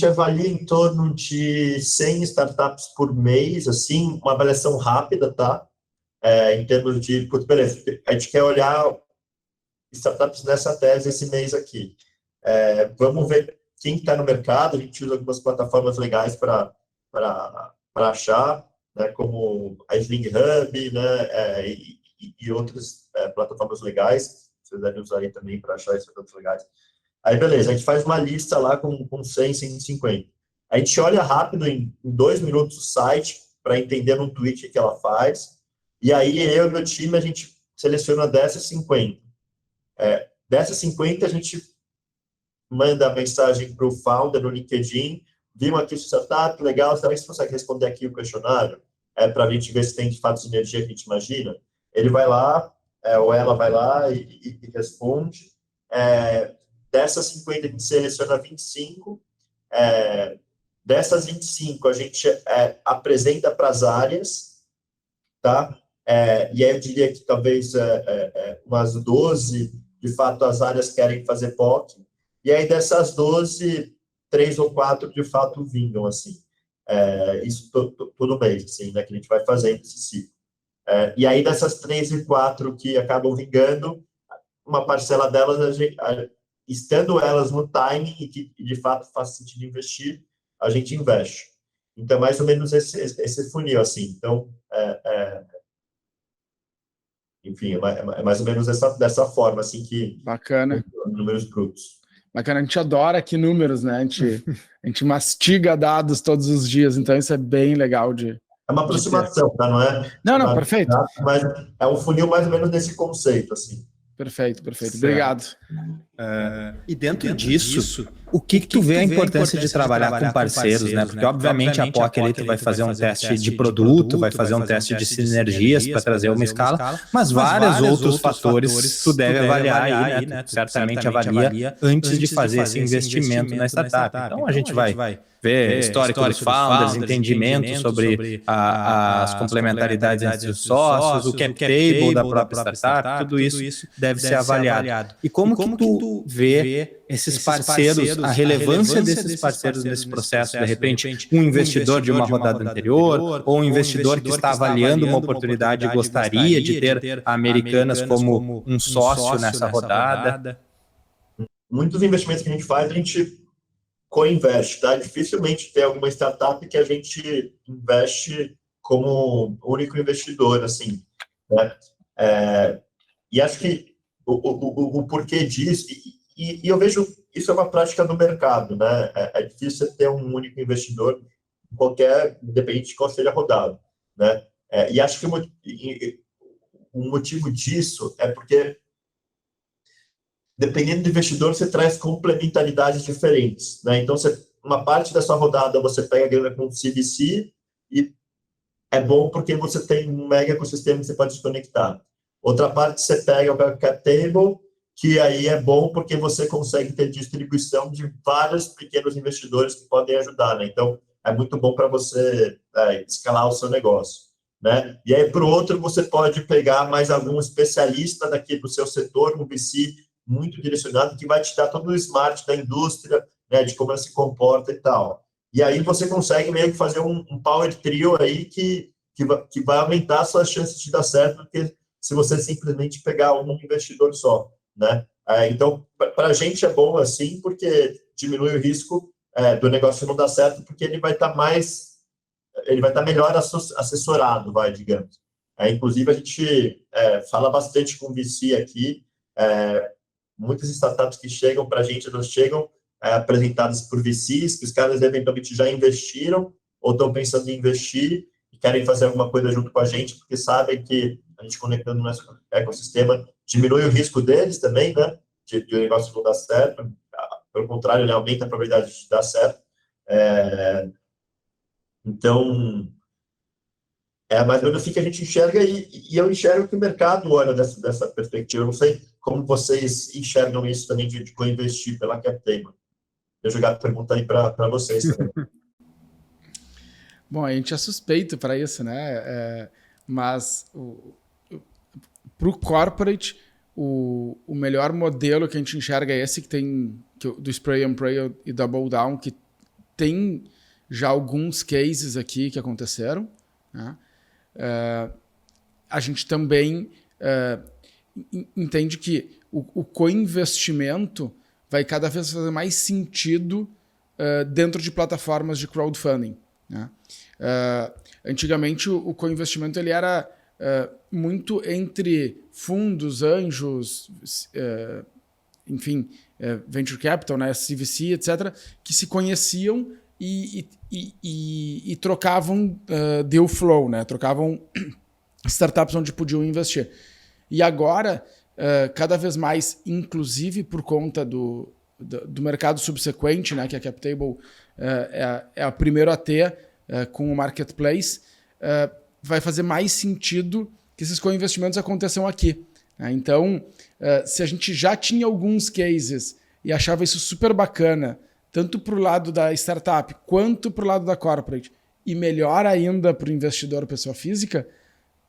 avalia em torno de 100 startups por mês, assim, uma avaliação rápida, tá? Em termos de, beleza, a gente quer olhar startups nessa tese esse mês aqui. Vamos ver quem está no mercado, a gente usa algumas plataformas legais para achar, né, como a Sling Hub, né, e outras plataformas legais, vocês devem usar aí também para achar startups legais. Aí, beleza, a gente faz uma lista lá com 100, 150. A gente olha rápido, em 2 minutos, o site, para entender no tweet o que ela faz. E aí, eu e meu time, a gente seleciona dessas 50. Dessas 50, a gente manda a mensagem para o founder no LinkedIn, vimos aqui o startup, legal, será que você consegue responder aqui o questionário? Para a gente ver se tem, de fato, sinergia que a gente imagina. Ele vai lá, ou ela vai lá e responde. Dessas 50, a gente seleciona 25. Dessas 25, a gente apresenta para as áreas, tá? E aí eu diria que talvez umas 12, de fato, as áreas querem fazer POC, e aí dessas 12, 3 ou 4, de fato, vingam, assim. Isso todo mês, assim, né, que a gente vai fazendo esse ciclo. E aí dessas 3 e 4 que acabam vingando, uma parcela delas, estando elas no timing e que, de fato, faz sentido investir, a gente investe. Então, é mais ou menos esse funil, assim. Então, enfim, é mais ou menos dessa forma, assim, que... Bacana. Números brutos. Bacana, a gente adora aqui números, né? A gente mastiga dados todos os dias, então isso é bem legal de... É uma aproximação, tá? Não é? Não, perfeito. Mas é um funil mais ou menos nesse conceito, assim. Perfeito. Obrigado. E dentro disso, o que tu vê a importância de trabalhar com parceiros, né? Porque, obviamente, a POC ali tu vai fazer um teste de produto, vai fazer um teste de sinergias para trazer uma escala, mas vários outros fatores tu deve avaliar aí, né? Tu certamente avalia antes de fazer esse investimento na startup. Então, a gente vai ver histórico dos founders, entendimento sobre as complementaridades entre os sócios, o cap table da própria startup, tudo isso deve ser avaliado. E como que tu vê esses parceiros, a relevância desses parceiros nesse processo? De repente, um investidor de uma rodada anterior, ou um investidor que está avaliando uma oportunidade e gostaria de ter a Americanas como um sócio nessa rodada? Muitos investimentos que a gente faz, a gente co-investe, tá? Dificilmente tem alguma startup que a gente investe como único investidor, assim, né? E acho que o porquê disso, e eu vejo isso é uma prática do mercado, né? É difícil você ter um único investidor em independente de qual seja a rodada, né? E acho que o motivo disso é porque, dependendo do investidor, você traz complementaridades diferentes, né? Então, uma parte da sua rodada você pega a grana com o CVC e é bom porque você tem um mega ecossistema que você pode desconectar. Outra parte você pega o cap table, que aí é bom porque você consegue ter distribuição de vários pequenos investidores que podem ajudar, né? Então, é muito bom para você escalar o seu negócio, né? E aí, para o outro, você pode pegar mais algum especialista do seu setor, um VC muito direcionado, que vai te dar todo o smart da indústria, né, de como ela se comporta e tal. E aí você consegue meio que fazer um power trio aí que vai aumentar as suas chances de dar certo, porque se você simplesmente pegar um investidor só, né? Então, para a gente é bom assim, porque diminui o risco do negócio não dar certo, porque ele vai estar melhor assessorado, digamos. Inclusive, a gente fala bastante com o VC aqui, muitas startups que chegam para a gente, elas chegam apresentadas por VCs, que os caras eventualmente já investiram ou estão pensando em investir e querem fazer alguma coisa junto com a gente, porque sabem que a gente conectando no nosso ecossistema diminui o risco deles também, né, de o negócio não dar certo. Pelo contrário, ele aumenta a probabilidade de dar certo. Então, mais ou menos assim que a gente enxerga, e eu enxergo que o mercado olha dessa perspectiva. Eu não sei como vocês enxergam isso também de co-investir pela CapTable. Eu jogar a pergunta aí para vocês também. Bom, a gente é suspeito para isso, né? Mas para o corporate, o melhor modelo que a gente enxerga é esse do Spray and Pray e Double Down, que tem já alguns cases aqui que aconteceram, né? A gente também entende que o co-investimento vai cada vez fazer mais sentido dentro de plataformas de crowdfunding, né? Antigamente, o co-investimento ele era muito entre fundos, anjos, enfim, venture capital, né, CVC, etc., que se conheciam e trocavam deal flow, né? Trocavam startups onde podiam investir. E agora, cada vez mais, inclusive por conta do mercado subsequente, né, que a CapTable é a primeira a ter com o marketplace, vai fazer mais sentido que esses co-investimentos aconteçam aqui, né? Então, se a gente já tinha alguns cases e achava isso super bacana, tanto para o lado da startup quanto para o lado da corporate, e melhor ainda para o investidor pessoa física,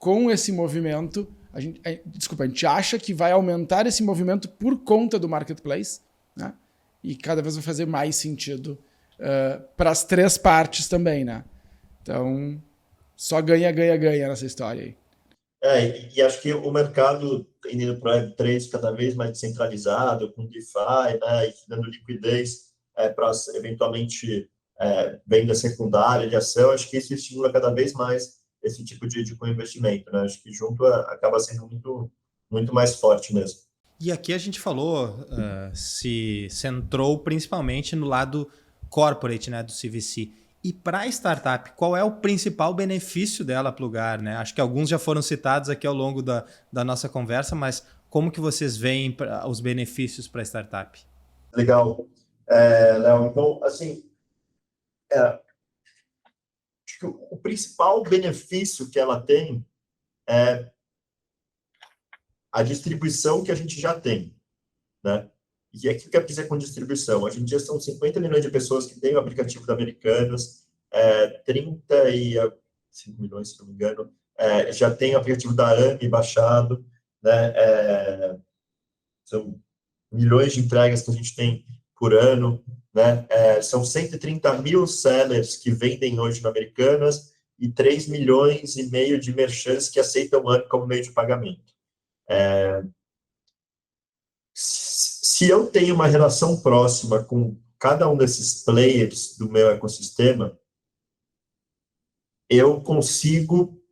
com esse movimento, a gente acha que vai aumentar esse movimento por conta do marketplace, né? E cada vez vai fazer mais sentido para as 3 partes também, né? Então, só ganha nessa história aí. E acho que o mercado indo para o Web3 cada vez mais descentralizado, com DeFi, né, e dando liquidez para eventualmente venda secundária de ação, acho que isso estimula cada vez mais esse tipo de co-investimento, né? Acho que junto acaba sendo muito, muito mais forte mesmo. E aqui a gente falou, se centrou principalmente no lado corporate, né, do CVC. E para a startup, qual é o principal benefício dela plugar, né? Acho que alguns já foram citados aqui ao longo da nossa conversa, mas como que vocês veem os benefícios para a startup? Legal. Léo, então, assim, acho que o principal benefício que ela tem é a distribuição que a gente já tem, né? E aqui o que eu quero dizer com distribuição? Hoje em dia são 50 milhões de pessoas que têm o aplicativo da Americanas, 35 milhões, se não me engano, já tem o aplicativo da AMI baixado, né? São milhões de entregas que a gente tem por ano, né? São 130 mil sellers que vendem hoje na Americanas e 3 milhões e meio de merchants que aceitam o AMI como meio de pagamento. Se eu tenho uma relação próxima com cada um desses players do meu ecossistema, eu consigo,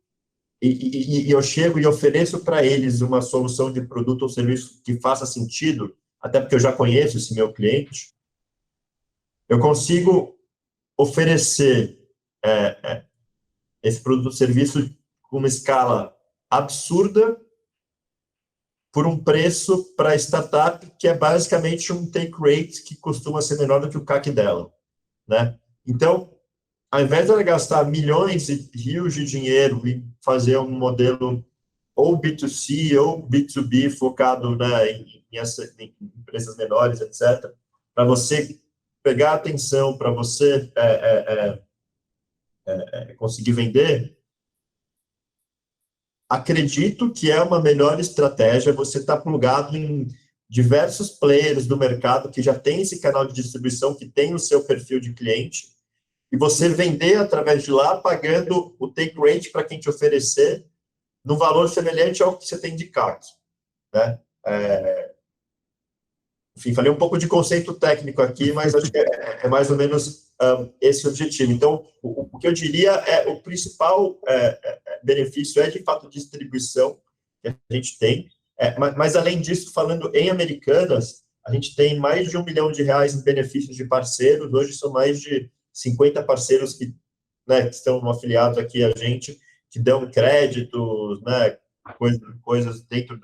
e eu chego e ofereço para eles uma solução de produto ou serviço que faça sentido, até porque eu já conheço esse meu cliente, eu consigo oferecer esse produto ou serviço com uma escala absurda por um preço para a startup que é basicamente um take rate que costuma ser menor do que o CAC dela, né? Então, ao invés de ela gastar milhões e rios de dinheiro e fazer um modelo ou B2C ou B2B focado, né, em empresas menores, etc., para você pegar atenção, para você conseguir vender, acredito que é uma melhor estratégia você estar plugado em diversos players do mercado que já tem esse canal de distribuição, que tem o seu perfil de cliente, e você vender através de lá, pagando o take rate para quem te oferecer, no valor semelhante ao que você tem de CAC, né? Enfim, falei um pouco de conceito técnico aqui, mas acho que é mais ou menos esse o objetivo. Então, o que eu diria o principal benefício de fato, distribuição que a gente tem, mas além disso, falando em Americanas, a gente tem mais de R$1 milhão em benefícios de parceiros, hoje são mais de 50 parceiros que estão afiliados aqui a gente, que dão créditos, né, coisas dentro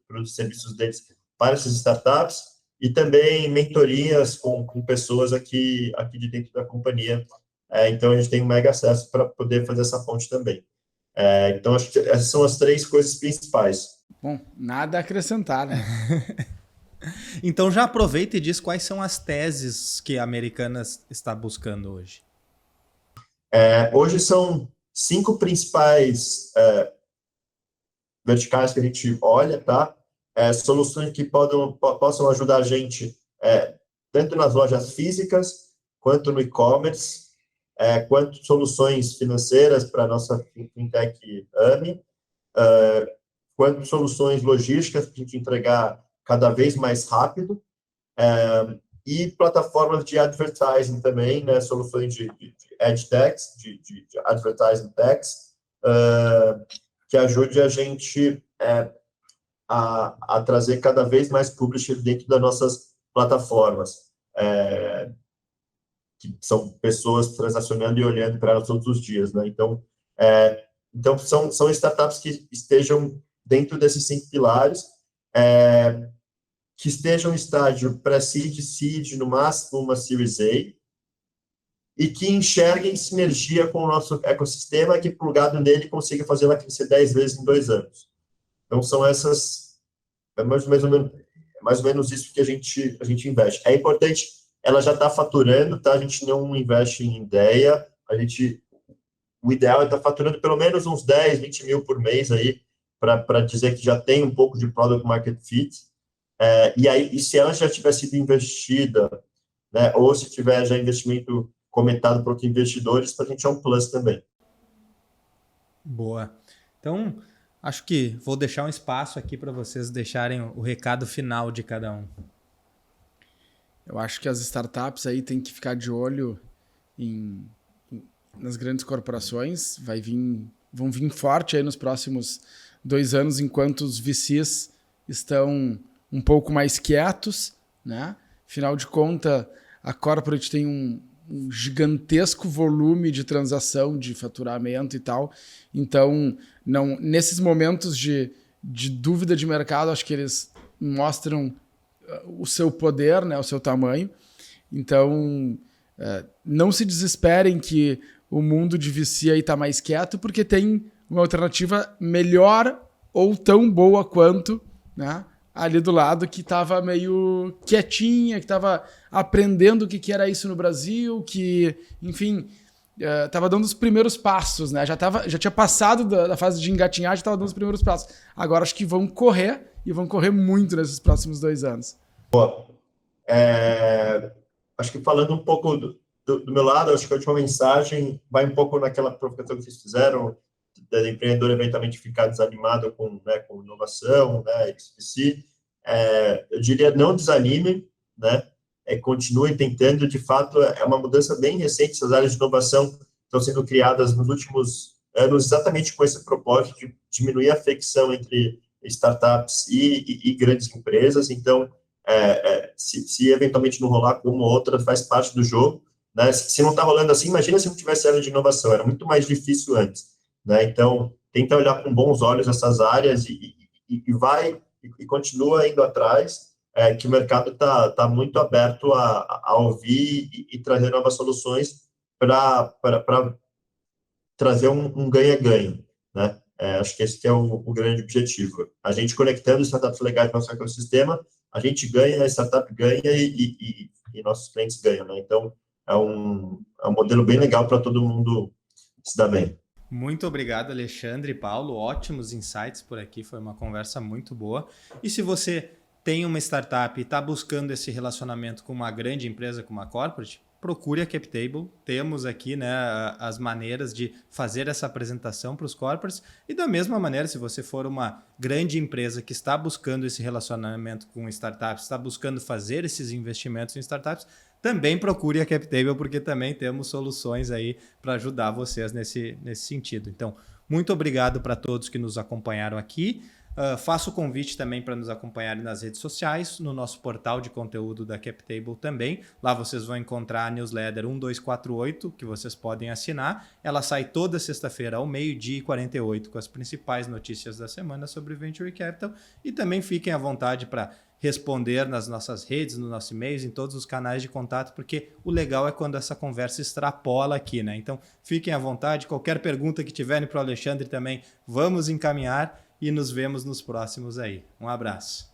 dos serviços deles para essas startups, e também mentorias com pessoas aqui de dentro da companhia. Então, a gente tem um mega acesso para poder fazer essa ponte também. Então, acho que essas são as 3 coisas principais. Bom, nada a acrescentar, né? Então, já aproveita e diz quais são as teses que a Americanas está buscando hoje. Hoje são 5 principais verticais que a gente olha, tá? Soluções que possam ajudar a gente tanto nas lojas físicas, quanto no e-commerce, quanto soluções financeiras para a nossa fintech AMI, quanto soluções logísticas para a gente entregar cada vez mais rápido, e plataformas de advertising também, né, soluções de edtechs, de advertising techs, que ajude a gente a trazer cada vez mais publisher dentro das nossas plataformas, que são pessoas transacionando e olhando para elas todos os dias, né? Então são startups que estejam dentro desses 5 pilares, que estejam em estágio pré-seed, seed, no máximo uma Series A, e que enxerguem sinergia com o nosso ecossistema, que plugado nele consiga fazer ela crescer 10 vezes em 2 anos. Então, são essas, mais ou menos isso que a gente investe. É importante, ela já está faturando, tá? A gente não investe em ideia, a gente o ideal é estar faturando pelo menos uns 10, 20 mil por mês aí, para dizer que já tem um pouco de product market fit. E se ela já tiver sido investida, né, ou se tiver já investimento comentado por outros investidores, para a gente é um plus também. Boa. Então, acho que vou deixar um espaço aqui para vocês deixarem o recado final de cada um. Eu acho que as startups aí têm que ficar de olho nas grandes corporações. Vão vir forte aí nos próximos 2 anos, enquanto os VCs estão um pouco mais quietos, né? Afinal de contas, a corporate tem um gigantesco volume de transação, de faturamento e tal. Então, nesses momentos de dúvida de mercado, acho que eles mostram o seu poder, né, o seu tamanho. Então, não se desesperem que o mundo de VC aí está mais quieto, porque tem uma alternativa melhor ou tão boa quanto, né, ali do lado, que estava meio quietinha, que estava aprendendo o que era isso no Brasil, que, enfim, estava dando os primeiros passos, né? Já tinha passado da fase de engatinhar, já estava dando os primeiros passos. Agora acho que vão correr, e vão correr muito nesses próximos 2 anos. Acho que falando um pouco do meu lado, acho que a última mensagem vai um pouco naquela provocação que vocês fizeram, do empreendedor eventualmente ficar desanimado com inovação, né, eu diria, não desanime, né, continue tentando. De fato, é uma mudança bem recente. Essas áreas de inovação estão sendo criadas nos últimos anos exatamente com esse propósito de diminuir a fricção entre startups e grandes empresas. Então, se eventualmente não rolar com uma ou outra, faz parte do jogo, né? Se não está rolando assim, imagina se não tivesse área de inovação, era muito mais difícil antes, né? Então, tenta olhar com bons olhos essas áreas e continua indo atrás, que o mercado está muito aberto a ouvir e trazer novas soluções para trazer um ganha-ganha, né? Acho que esse que é o grande objetivo. A gente conectando startups legais para o nosso ecossistema, a gente ganha, a startup ganha e nossos clientes ganham, né? Então, é um modelo bem legal para todo mundo se dar bem. Muito obrigado, Alexandre e Paulo. Ótimos insights por aqui. Foi uma conversa muito boa. E se você tem uma startup e está buscando esse relacionamento com uma grande empresa, com uma corporate, procure a CapTable. Temos aqui, né, as maneiras de fazer essa apresentação para os corporates. E da mesma maneira, se você for uma grande empresa que está buscando esse relacionamento com startups, está buscando fazer esses investimentos em startups, também procure a CapTable, porque também temos soluções aí para ajudar vocês nesse sentido. Então, muito obrigado para todos que nos acompanharam aqui. Faço o convite também para nos acompanharem nas redes sociais, no nosso portal de conteúdo da CapTable também. Lá vocês vão encontrar a newsletter 1248, que vocês podem assinar. Ela sai toda sexta-feira ao 12h48 com as principais notícias da semana sobre Venture Capital. E também fiquem à vontade para responder nas nossas redes, nos nossos e-mails, em todos os canais de contato, porque o legal é quando essa conversa extrapola aqui, né? Então, fiquem à vontade. Qualquer pergunta que tiverem para o Alexandre também, vamos encaminhar. E nos vemos nos próximos aí. Um abraço.